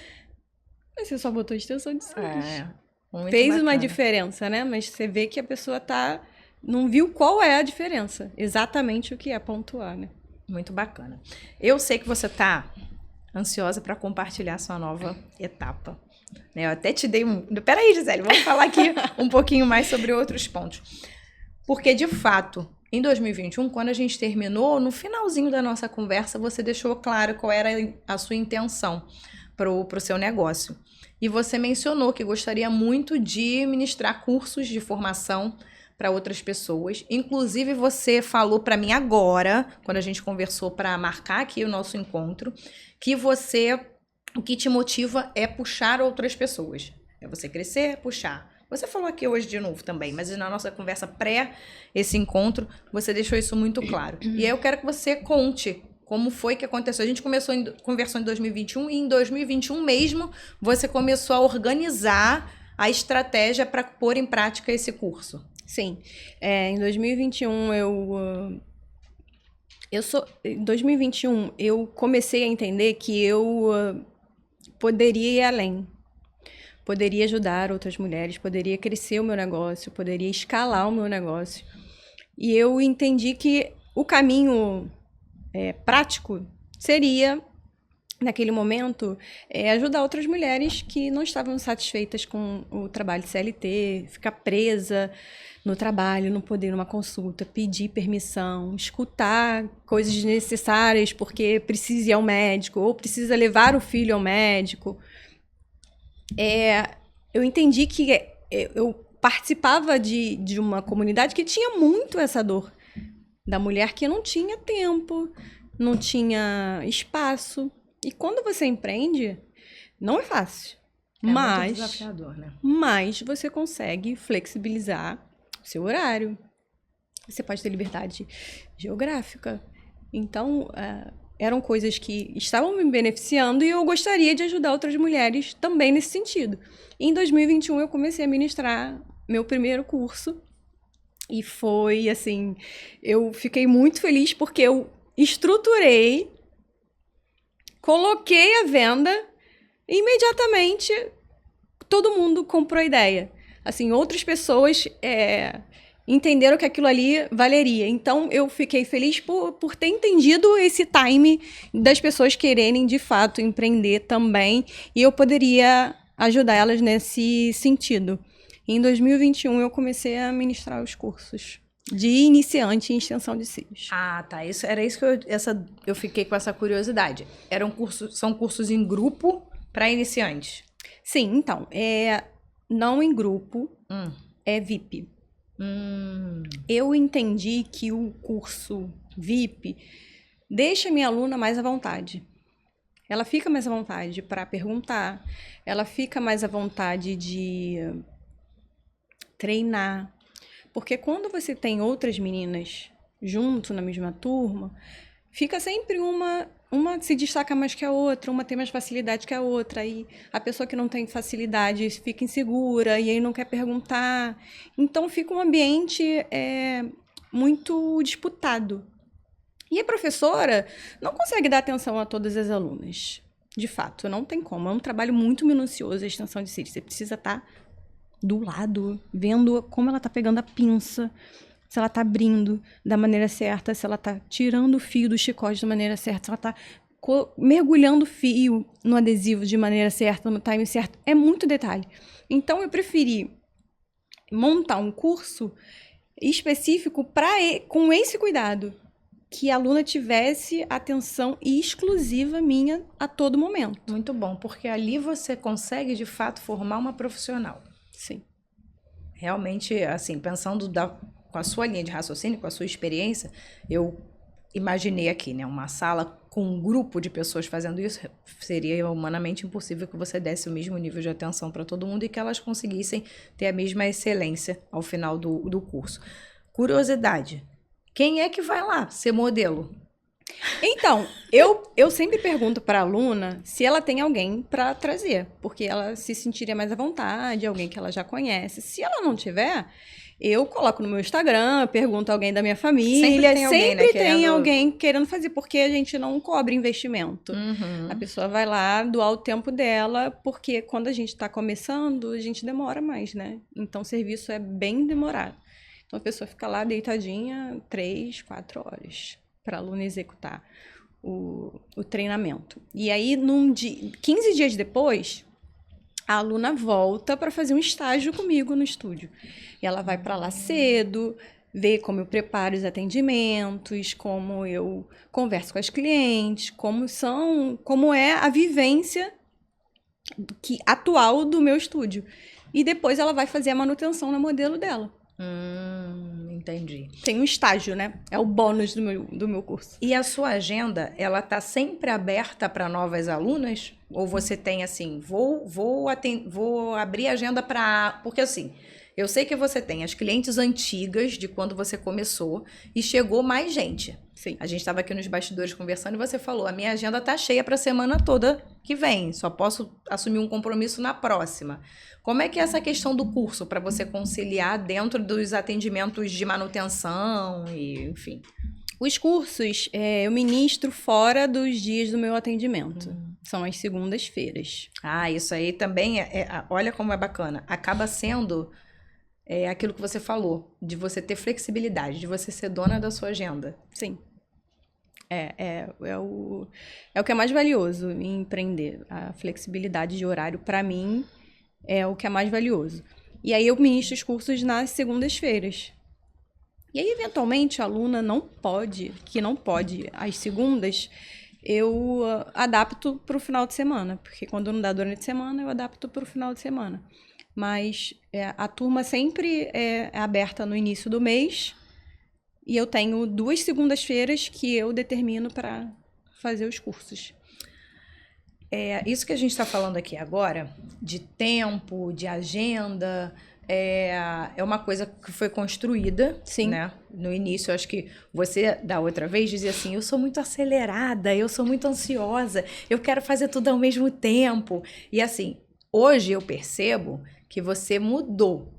Mas você só botou extensão de cílios. Fez bacana. uma diferença, né? Mas você vê que a pessoa não viu qual é a diferença. Exatamente o que é pontuar, né? Muito bacana. Eu sei que você tá ansiosa para compartilhar sua nova etapa. Eu até te dei Peraí, Gisele, vamos falar aqui um pouquinho mais sobre outros pontos. Porque, de fato, em 2021, quando a gente terminou, no finalzinho da nossa conversa, você deixou claro qual era a sua intenção pro seu negócio. E você mencionou que gostaria muito de ministrar cursos de formação para outras pessoas. Inclusive, você falou para mim agora, quando a gente conversou para marcar aqui o nosso encontro, que o que te motiva é puxar outras pessoas. É você crescer, puxar. Você falou aqui hoje de novo também, mas na nossa conversa pré esse encontro, você deixou isso muito claro. E aí eu quero que você conte como foi que aconteceu. A gente conversou em 2021 e em 2021 mesmo você começou a organizar a estratégia para pôr em prática esse curso. Sim. Em 2021 em 2021 eu comecei a entender que eu poderia ir além. Poderia ajudar outras mulheres, poderia crescer o meu negócio, poderia escalar o meu negócio. E eu entendi que o caminho prático seria, naquele momento, ajudar outras mulheres que não estavam satisfeitas com o trabalho CLT, ficar presa no trabalho, não poder ir numa consulta, pedir permissão, escutar coisas desnecessárias porque precisa ir ao médico ou precisa levar o filho ao médico. Eu entendi que eu participava de uma comunidade que tinha muito essa dor da mulher que não tinha tempo, não tinha espaço. E quando você empreende, não é fácil. Muito desafiador, né? Mas você consegue flexibilizar o seu horário. Você pode ter liberdade geográfica. Então, eram coisas que estavam me beneficiando e eu gostaria de ajudar outras mulheres também nesse sentido. Em 2021, eu comecei a ministrar meu primeiro curso. E foi, assim, eu fiquei muito feliz porque eu estruturei, coloquei a venda e imediatamente todo mundo comprou a ideia. Assim, outras pessoas entenderam que aquilo ali valeria. Então, eu fiquei feliz por ter entendido esse time das pessoas quererem, de fato, empreender também. E eu poderia ajudar elas nesse sentido. Em 2021, eu comecei a ministrar os cursos de iniciante em extensão de cílios. Ah, tá. Era isso que eu fiquei com essa curiosidade. São cursos em grupo para iniciantes? Sim, então. Não em grupo, é VIP. Eu entendi que o curso VIP deixa a minha aluna mais à vontade. Ela fica mais à vontade para perguntar, ela fica mais à vontade de treinar. Porque quando você tem outras meninas junto na mesma turma, fica sempre uma se destaca mais que a outra, uma tem mais facilidade que a outra, e a pessoa que não tem facilidade fica insegura, e aí não quer perguntar. Então fica um ambiente muito disputado. E a professora não consegue dar atenção a todas as alunas. De fato, não tem como. É um trabalho muito minucioso a extensão de cílios. Você precisa estar do lado, vendo como ela está pegando a pinça, se ela está abrindo da maneira certa, se ela está tirando o fio do chicote da maneira certa, se ela está mergulhando o fio no adesivo de maneira certa, no time certo. É muito detalhe. Então, eu preferi montar um curso específico com esse cuidado, que a aluna tivesse atenção exclusiva minha a todo momento. Muito bom, porque ali você consegue, de fato, formar uma profissional. Sim. Realmente, assim, pensando com a sua linha de raciocínio, com a sua experiência, eu imaginei aqui, né, uma sala com um grupo de pessoas fazendo isso, seria humanamente impossível que você desse o mesmo nível de atenção para todo mundo e que elas conseguissem ter a mesma excelência ao final do curso. Curiosidade, quem é que vai lá ser modelo? Então, eu sempre pergunto para a aluna se ela tem alguém para trazer, porque ela se sentiria mais à vontade, alguém que ela já conhece. Se ela não tiver, eu coloco no meu Instagram, pergunto a alguém da minha família. Sempre tem alguém querendo fazer, porque a gente não cobra investimento. A pessoa vai lá doar o tempo dela, porque quando a gente está começando, a gente demora mais, né? Então, o serviço é bem demorado. Então, a pessoa fica lá deitadinha 3, 4 horas para a aluna executar o treinamento. E aí, 15 dias depois, a aluna volta para fazer um estágio comigo no estúdio. E ela vai para lá cedo, ver como eu preparo os atendimentos, como eu converso com as clientes, como é a vivência atual do meu estúdio. E depois ela vai fazer a manutenção no modelo dela. Entendi. Tem um estágio, né? É o bônus do meu curso. E a sua agenda, ela tá sempre aberta para novas alunas? Ou você tem assim, vou abrir a agenda para... Porque assim, eu sei que você tem as clientes antigas de quando você começou e chegou mais gente. Sim. A gente estava aqui nos bastidores conversando e você falou, a minha agenda tá cheia para a semana toda que vem, só posso assumir um compromisso na próxima. Como é que é essa questão do curso para você conciliar dentro dos atendimentos de manutenção e, enfim? Os cursos eu ministro fora dos dias do meu atendimento. São as segundas-feiras. Ah, isso aí também olha como é bacana. Acaba sendo aquilo que você falou, de você ter flexibilidade, de você ser dona da sua agenda. Sim. É o que é mais valioso em empreender. A flexibilidade de horário, para mim, é o que é mais valioso. E aí eu ministro os cursos nas segundas-feiras. E aí, eventualmente, a aluna que não pode às segundas, eu adapto para o final de semana. Porque quando não dá durante a semana, eu adapto para o final de semana. Mas a turma sempre é aberta no início do mês. E eu tenho 2 segundas-feiras que eu determino para fazer os cursos. Isso que a gente está falando aqui agora, de tempo, de agenda, é uma coisa que foi construída. Sim. Né? No início, eu acho que você, da outra vez, dizia assim, eu sou muito acelerada, eu sou muito ansiosa, eu quero fazer tudo ao mesmo tempo. E assim, hoje eu percebo que você mudou.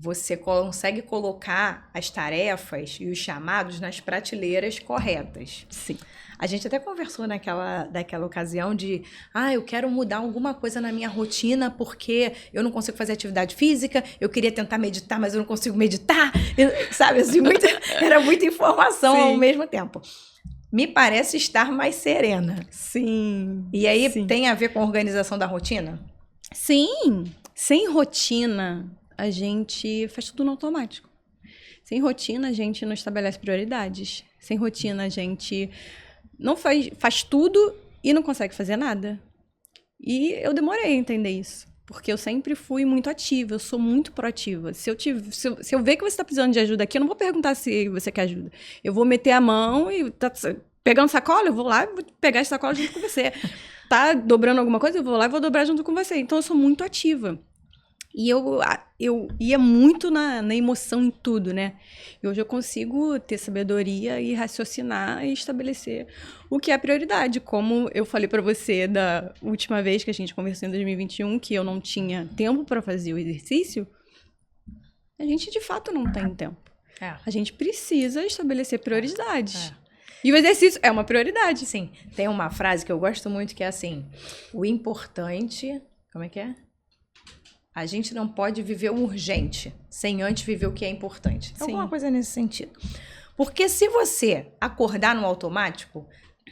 Você consegue colocar as tarefas e os chamados nas prateleiras corretas. Sim. A gente até conversou daquela ocasião de eu quero mudar alguma coisa na minha rotina porque eu não consigo fazer atividade física, eu queria tentar meditar, mas eu não consigo meditar, sabe? Assim, era muita informação. Sim. Ao mesmo tempo. Me parece estar mais serena. Sim. E aí tem a ver com a organização da rotina? Sim. Sem rotina, a gente faz tudo no automático. Sem rotina, a gente não estabelece prioridades. Sem rotina, a gente não faz tudo e não consegue fazer nada. E eu demorei a entender isso. Porque eu sempre fui muito ativa, eu sou muito proativa. Se eu ver que você está precisando de ajuda aqui, eu não vou perguntar se você quer ajuda. Eu vou meter a mão e tá pegando sacola, eu vou lá e vou pegar essa sacola junto com você. Tá dobrando alguma coisa, eu vou lá e vou dobrar junto com você. Então, eu sou muito ativa. E eu ia muito na emoção em tudo, né? E hoje eu consigo ter sabedoria e raciocinar e estabelecer o que é prioridade. Como eu falei para você da última vez que a gente conversou em 2021, que eu não tinha tempo para fazer o exercício, a gente de fato não tem tempo. A gente precisa estabelecer prioridades. E o exercício é uma prioridade. Sim. Tem uma frase que eu gosto muito que é assim, o importante... Como é que é? A gente não pode viver o urgente sem antes viver o que é importante. Sim. Alguma coisa nesse sentido. Porque se você acordar no automático,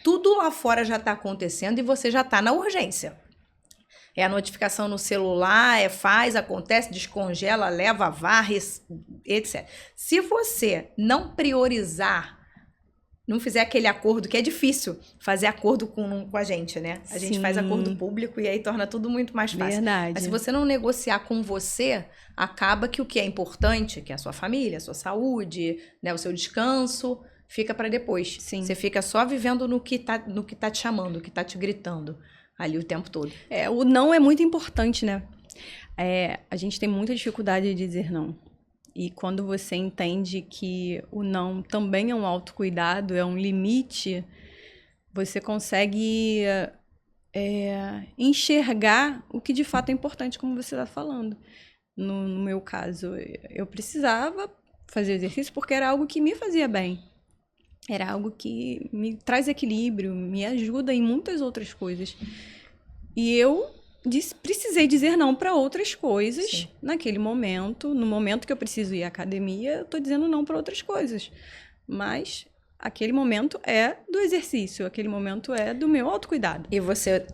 tudo lá fora já está acontecendo e você já está na urgência. É a notificação no celular, acontece, descongela, leva, varre, etc. Se você não priorizar, não fizer aquele acordo, que é difícil fazer acordo com a gente, né? A gente faz acordo público e aí torna tudo muito mais fácil. Verdade. Mas se você não negociar com você, acaba que o que é importante, que é a sua família, a sua saúde, né, o seu descanso, fica para depois. Sim. Você fica só vivendo no que tá te chamando, no que tá te gritando ali o tempo todo. O não é muito importante, né? A gente tem muita dificuldade de dizer não. E quando você entende que o não também é um autocuidado, é um limite, você consegue enxergar o que de fato é importante, como você está falando. No meu caso, eu precisava fazer exercício porque era algo que me fazia bem. Era algo que me traz equilíbrio, me ajuda em muitas outras coisas. E eu precisei dizer não para outras coisas. Sim. Naquele momento. No momento que eu preciso ir à academia, eu estou dizendo não para outras coisas. Mas aquele momento é do exercício, aquele momento é do meu autocuidado. E você,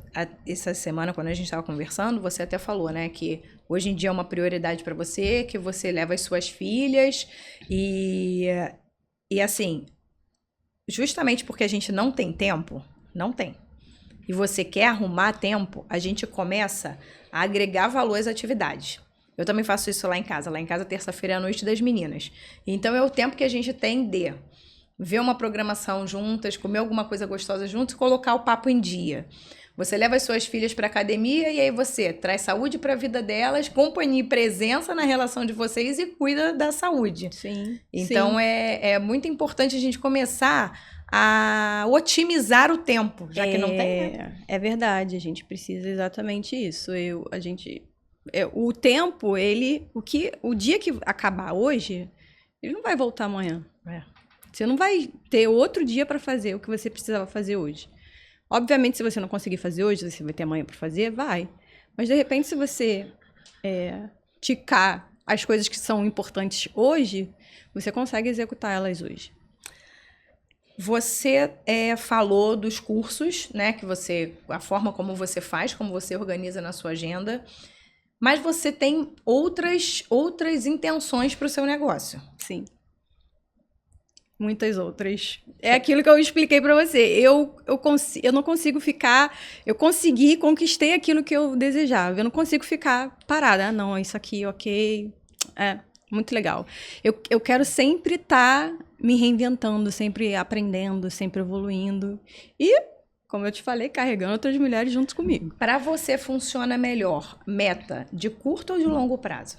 essa semana, quando a gente estava conversando, você até falou, né, que hoje em dia é uma prioridade para você, que você leva as suas filhas e assim, justamente porque a gente não tem tempo, não tem. E você quer arrumar tempo, a gente começa a agregar valor às atividades. Eu também faço isso lá em casa. Lá em casa, terça-feira é a noite das meninas. Então, é o tempo que a gente tem de ver uma programação juntas, comer alguma coisa gostosa juntos e colocar o papo em dia. Você leva as suas filhas para academia e aí você traz saúde para a vida delas, companhia e presença na relação de vocês e cuida da saúde. Sim. Então, sim. É muito importante a gente começar a otimizar o tempo, já que não tem, né? É verdade, a gente precisa exatamente isso. O tempo, o dia que acabar hoje, ele não vai voltar amanhã. É. Você não vai ter outro dia para fazer o que você precisava fazer hoje. Obviamente, se você não conseguir fazer hoje, você vai ter amanhã para fazer, vai. Mas, de repente, se você ticar as coisas que são importantes hoje, você consegue executar elas hoje. Você falou dos cursos, né? A forma como você faz, como você organiza na sua agenda. Mas você tem outras intenções para o seu negócio. Sim. Muitas outras. É aquilo que eu expliquei para você. Eu não consigo ficar... Eu conquistei aquilo que eu desejava. Eu não consigo ficar parada. Ah, não, isso aqui, ok. É, muito legal. Eu quero sempre estar me reinventando, sempre aprendendo, sempre evoluindo. E, como eu te falei, carregando outras mulheres juntos comigo. Para você, funciona melhor meta de curto ou de longo prazo?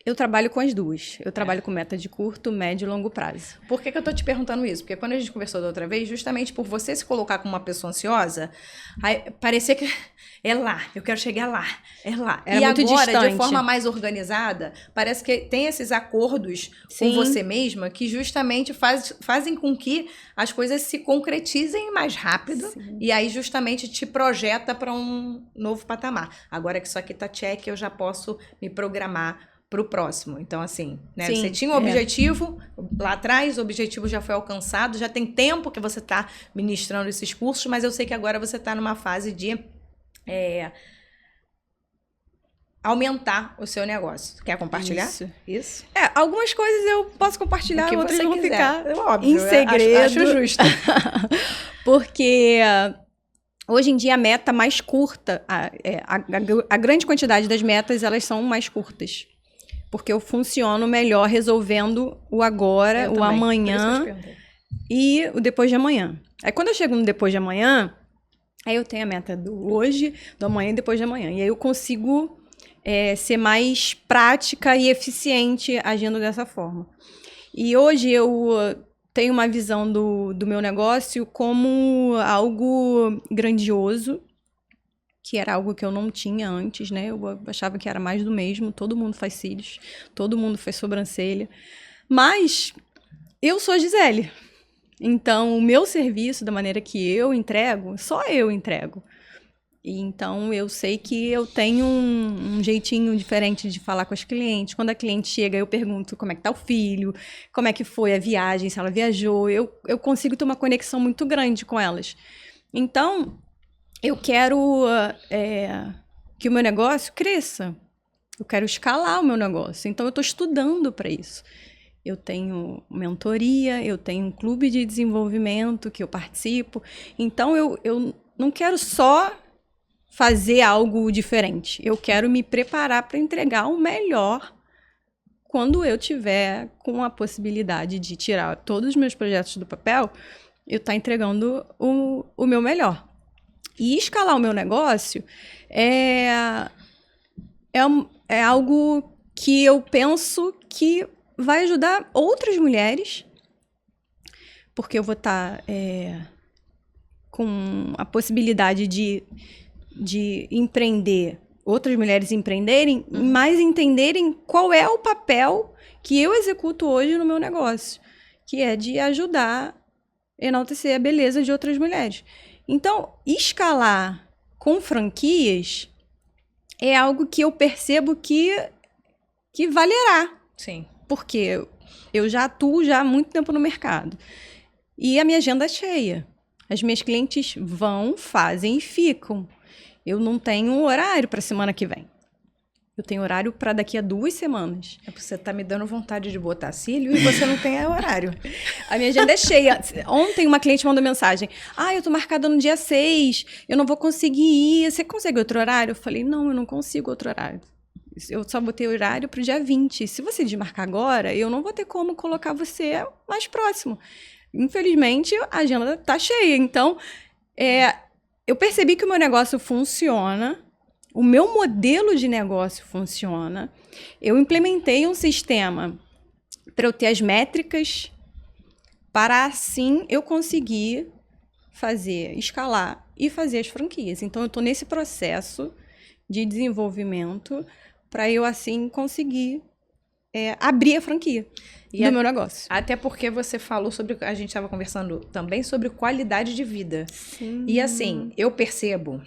Eu trabalho com as duas. Eu trabalho com meta de curto, médio e longo prazo. Por que eu tô te perguntando isso? Porque quando a gente conversou da outra vez, justamente por você se colocar como uma pessoa ansiosa, aí parecia que é lá, eu quero chegar lá, é lá. Era e muito agora, distante. de forma mais organizada, parece que tem esses acordos Sim. com você mesma que justamente fazem com que as coisas se concretizem mais rápido. Sim. E aí justamente te projeta para um novo patamar. Agora que isso aqui tá check, eu já posso me programar para o próximo. Então, assim, né? Sim, você tinha um objetivo lá atrás, o objetivo já foi alcançado, já tem tempo que você está ministrando esses cursos, mas eu sei que agora você está numa fase de aumentar o seu negócio. Quer compartilhar? Isso. Algumas coisas eu posso compartilhar, outras vão ficar óbvio, em segredo. Acho justo. Porque... hoje em dia, a meta mais curta, a grande quantidade das metas, elas são mais curtas. Porque eu funciono melhor resolvendo o agora, o amanhã e o depois de amanhã. Aí, quando eu chego no depois de amanhã, aí eu tenho a meta do hoje, do amanhã e depois de amanhã. E aí eu consigo ser mais prática e eficiente agindo dessa forma. E hoje eu tenho uma visão do meu negócio como algo grandioso, que era algo que eu não tinha antes, né? Eu achava que era mais do mesmo, todo mundo faz cílios, todo mundo faz sobrancelha. Mas eu sou a Gisele. Então, o meu serviço, da maneira que eu entrego, só eu entrego. E então, eu sei que eu tenho um jeitinho diferente de falar com as clientes. Quando a cliente chega, eu pergunto como é que tá o filho, como é que foi a viagem, se ela viajou. Eu consigo ter uma conexão muito grande com elas. Então... eu quero que o meu negócio cresça. Eu quero escalar o meu negócio. Então, eu estou estudando para isso. Eu tenho mentoria, eu tenho um clube de desenvolvimento que eu participo. Então, eu não quero só fazer algo diferente. Eu quero me preparar para entregar o melhor quando eu tiver com a possibilidade de tirar todos os meus projetos do papel, eu estar entregando o meu melhor. E escalar o meu negócio é algo que eu penso que vai ajudar outras mulheres, porque eu vou estar com a possibilidade de empreender, outras mulheres empreenderem, mas entenderem qual é o papel que eu executo hoje no meu negócio, que é de ajudar a enaltecer a beleza de outras mulheres. Então, escalar com franquias é algo que eu percebo que valerá. Sim. Porque eu já atuo há muito tempo no mercado. E a minha agenda é cheia. As minhas clientes vão, fazem e ficam. Eu não tenho horário para a semana que vem. Eu tenho horário para daqui a 2 semanas. É porque você tá me dando vontade de botar cílio e você não tem horário. A minha agenda é cheia. Ontem uma cliente mandou mensagem. Eu tô marcada no dia 6, eu não vou conseguir ir. Você consegue outro horário? Eu falei, não, eu não consigo outro horário. Eu só botei horário pro dia 20. Se você desmarcar agora, eu não vou ter como colocar você mais próximo. Infelizmente, a agenda tá cheia. Então, eu percebi que o meu negócio funciona. O meu modelo de negócio funciona. Eu implementei um sistema para eu ter as métricas, para assim eu conseguir escalar e fazer as franquias. Então, eu estou nesse processo de desenvolvimento para eu, assim, conseguir abrir a franquia do meu negócio. Até porque você falou sobre... A gente estava conversando também sobre qualidade de vida. Sim. E assim, eu percebo...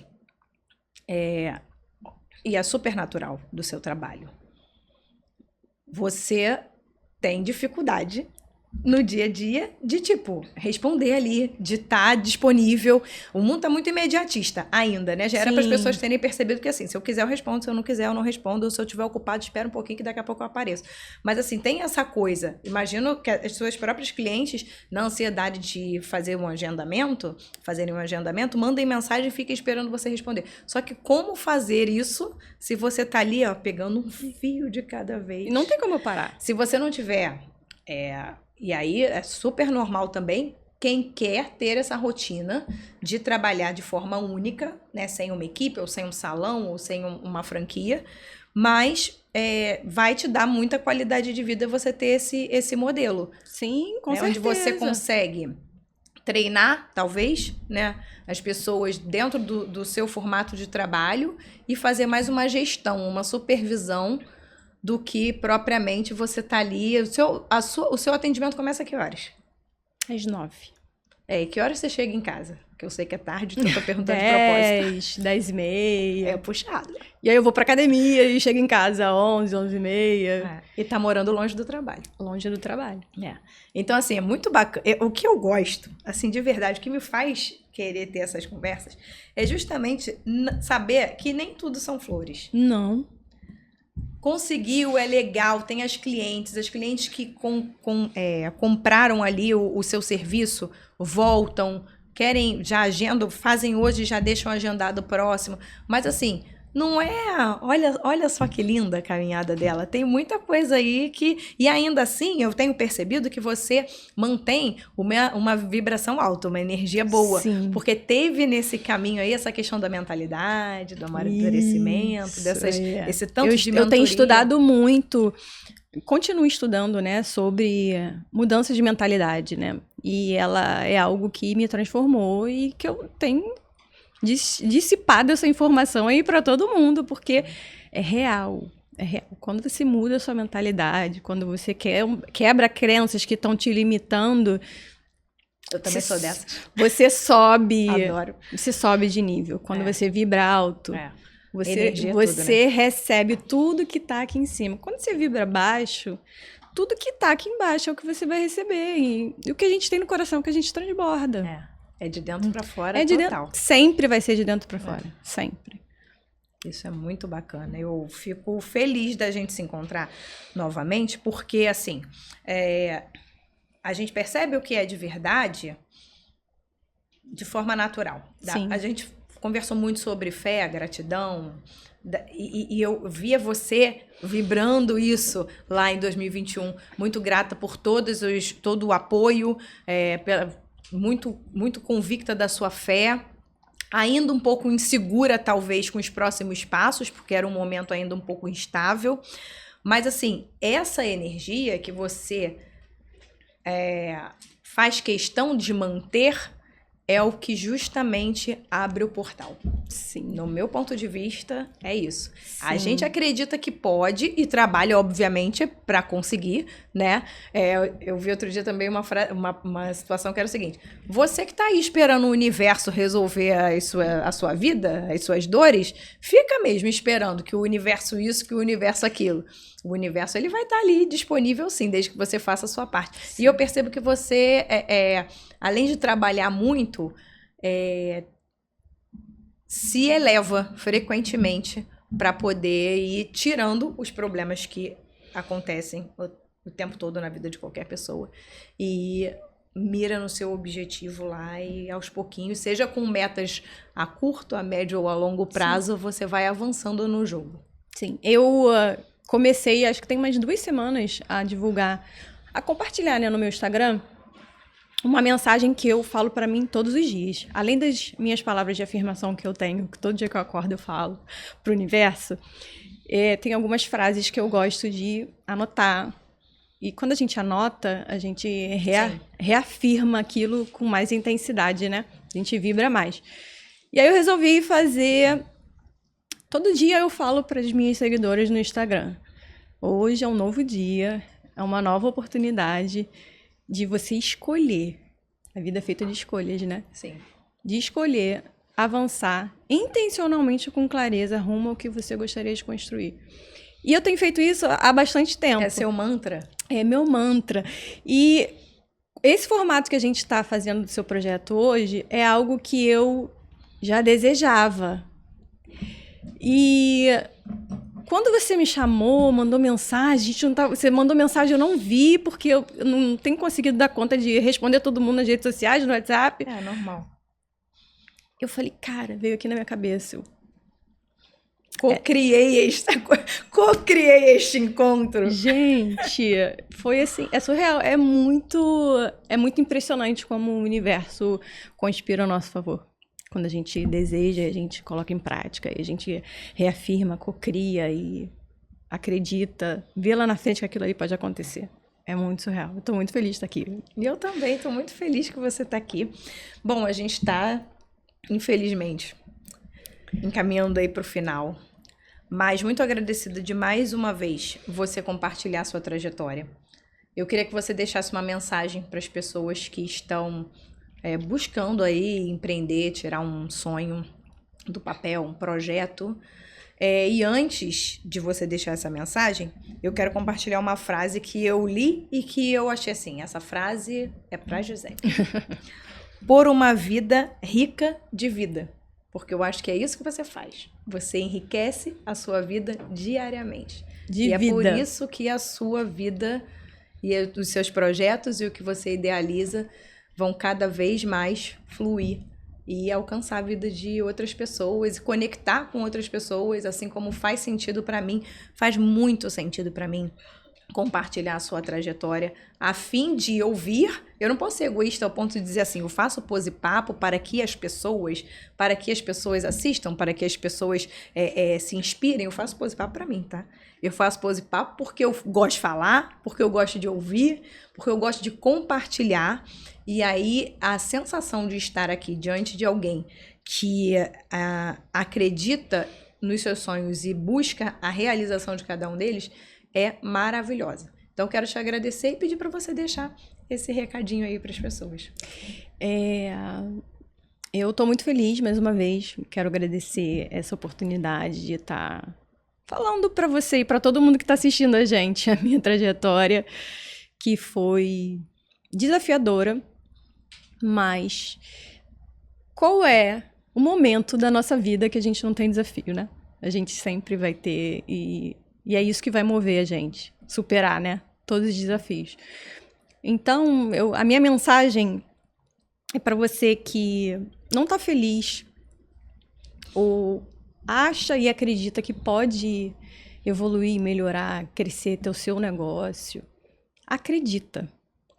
E é super natural do seu trabalho. Você tem dificuldade no dia a dia de, tipo, responder ali, de estar disponível. O mundo tá muito imediatista ainda, né? Já era para as pessoas terem percebido que, assim, se eu quiser eu respondo, se eu não quiser eu não respondo, ou se eu estiver ocupado, espera um pouquinho que daqui a pouco eu apareço. Mas, assim, tem essa coisa. Imagino que as suas próprias clientes, na ansiedade de fazer fazerem um agendamento, mandem mensagem e fiquem esperando você responder. Só que como fazer isso se você tá ali, ó, pegando um fio de cada vez? Não tem como eu parar. Se você não tiver... E aí é super normal também quem quer ter essa rotina de trabalhar de forma única, né? Sem uma equipe, ou sem um salão, ou sem uma franquia. Mas vai te dar muita qualidade de vida você ter esse modelo. Sim, com certeza. Onde você consegue treinar, talvez, né? As pessoas dentro do seu formato de trabalho e fazer mais uma gestão, uma supervisão do que propriamente você tá ali. O seu atendimento começa a que horas? Às 9. E que horas você chega em casa? Porque eu sei que é tarde, então eu tô perguntando de propósito. 10h30. É puxado. E aí eu vou pra academia e chego em casa 11, 11h30. E tá morando longe do trabalho. Longe do trabalho. Então, assim, é muito bacana. O que eu gosto, assim, de verdade, o que me faz querer ter essas conversas, é justamente saber que nem tudo são flores. Não. Conseguiu, é legal, tem as clientes que compraram ali o seu serviço, voltam, querem, já agendam, fazem hoje, já deixam agendado próximo. Mas assim, não é... Olha só que linda a caminhada dela. Tem muita coisa aí que... E ainda assim, eu tenho percebido que você mantém uma vibração alta, uma energia boa. Sim. Porque teve nesse caminho aí essa questão da mentalidade, do amadurecimento, esse tanto de mentoria. Eu tenho estudado muito, continuo estudando, né, sobre mudança de mentalidade, né? E ela é algo que me transformou e que eu tenho dissipado essa informação aí para todo mundo, porque é real. Quando você muda a sua mentalidade, quando você quebra crenças que estão te limitando, eu também sou dessa. Você sobe. Adoro. Você sobe de nível. Quando você vibra alto, você tudo, né? recebe tudo que tá aqui em cima. Quando você vibra baixo, tudo que tá aqui embaixo é o que você vai receber. E o que a gente tem no coração é o que a gente transborda. É de dentro para fora, total. Sempre vai ser de dentro para fora. Sempre. Isso é muito bacana. Eu fico feliz da gente se encontrar novamente, porque, assim, a gente percebe o que é de verdade de forma natural. Sim. A gente conversou muito sobre fé, gratidão, e eu via você vibrando isso lá em 2021. Muito grata por todo o apoio, muito, muito convicta da sua fé, ainda um pouco insegura, talvez, com os próximos passos, porque era um momento ainda um pouco instável. Mas, assim, essa energia que você faz questão de manter é o que justamente abre o portal. Sim. No meu ponto de vista, é isso. Sim. A gente acredita que pode e trabalha, obviamente, para conseguir, né? Eu vi outro dia também uma situação que era o seguinte: você que tá aí esperando o universo resolver a sua vida, as suas dores, fica mesmo esperando que o universo isso, que o universo aquilo. O universo, ele vai estar ali disponível, sim, desde que você faça a sua parte. Sim. E eu percebo que você, além de trabalhar muito, se eleva frequentemente para poder ir tirando os problemas que acontecem o tempo todo na vida de qualquer pessoa. E mira no seu objetivo lá e aos pouquinhos, seja com metas a curto, a médio ou a longo prazo, você vai avançando no jogo. Sim, eu comecei, acho que tem mais 2 semanas, a divulgar, a compartilhar, né, no meu Instagram, uma mensagem que eu falo pra mim todos os dias. Além das minhas palavras de afirmação que eu tenho, que todo dia que eu acordo eu falo pro universo, tem algumas frases que eu gosto de anotar. E quando a gente anota, a gente reafirma aquilo com mais intensidade, né? A gente vibra mais. E aí eu resolvi fazer... Todo dia eu falo para as minhas seguidoras no Instagram. Hoje é um novo dia, é uma nova oportunidade de você escolher. A vida é feita de escolhas, né? Sim. De escolher avançar intencionalmente com clareza rumo ao que você gostaria de construir. E eu tenho feito isso há bastante tempo. É seu mantra? É meu mantra. E esse formato que a gente está fazendo do seu projeto hoje é algo que eu já desejava. E quando você me chamou, mandou mensagem, a gente não tá, você mandou mensagem, eu não vi, porque eu não tenho conseguido dar conta de responder todo mundo nas redes sociais, no WhatsApp. É normal. Eu falei, cara, veio aqui na minha cabeça. Eu co-criei este encontro. Gente, foi assim, é surreal, é muito impressionante como o universo conspira a nosso favor. Quando a gente deseja, a gente coloca em prática, e a gente reafirma, cocria e acredita, vê lá na frente que aquilo ali pode acontecer. É muito surreal. Eu tô muito feliz de estar aqui. E eu também, tô muito feliz que você tá aqui. Bom, a gente tá, infelizmente, encaminhando aí pro final. Mas muito agradecida de mais uma vez você compartilhar a sua trajetória. Eu queria que você deixasse uma mensagem para as pessoas que estão buscando aí empreender, tirar um sonho do papel, um projeto. E antes de você deixar essa mensagem, eu quero compartilhar uma frase que eu li e que eu achei assim, essa frase é para José. Por uma vida rica de vida. Porque eu acho que é isso que você faz. Você enriquece a sua vida diariamente. E é por isso que a sua vida e os seus projetos e o que você idealiza vão cada vez mais fluir e alcançar a vida de outras pessoas, e conectar com outras pessoas, assim como faz sentido para mim, faz muito sentido para mim compartilhar a sua trajetória, a fim de ouvir. Eu não posso ser egoísta ao ponto de dizer assim, eu faço pose e papo para que as pessoas assistam, para que as pessoas se inspirem. Eu faço pose e papo para mim, tá? Eu faço pose e papo porque eu gosto de falar, porque eu gosto de ouvir, porque eu gosto de compartilhar. E aí, a sensação de estar aqui diante de alguém que acredita nos seus sonhos e busca a realização de cada um deles é maravilhosa. Então, quero te agradecer e pedir para você deixar esse recadinho aí para as pessoas. Eu estou muito feliz, mais uma vez. Quero agradecer essa oportunidade de estar falando para você e para todo mundo que está assistindo a gente, a minha trajetória, que foi desafiadora, mas qual é o momento da nossa vida que a gente não tem desafio, né? A gente sempre vai ter, e é isso que vai mover a gente, superar, né? Todos os desafios. Então, a minha mensagem é para você que não está feliz ou acha e acredita que pode evoluir, melhorar, crescer, ter o seu negócio. Acredita.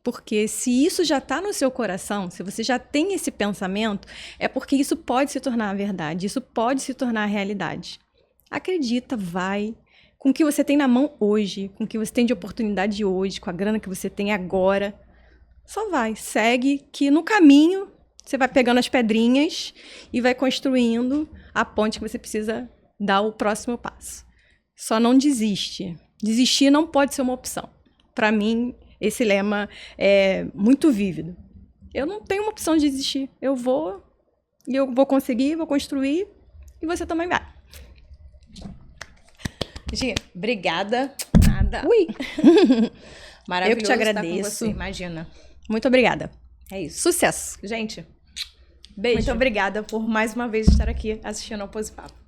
Porque se isso já está no seu coração, se você já tem esse pensamento, é porque isso pode se tornar verdade, isso pode se tornar realidade. Acredita, vai. Com o que você tem na mão hoje, com o que você tem de oportunidade hoje, com a grana que você tem agora, só vai, segue, que no caminho você vai pegando as pedrinhas e vai construindo a ponte que você precisa dar o próximo passo. Só não desiste. Desistir não pode ser uma opção. Para mim, esse lema é muito vívido. Eu não tenho uma opção de desistir. Eu vou conseguir, vou construir e você também vai. Gi, obrigada. Nada. Ui! Maravilhoso. Eu que te agradeço. Estar com você, imagina. Muito obrigada. É isso. Sucesso. Gente, Beijo. muito obrigada por mais uma vez estar aqui assistindo ao Pose Papo.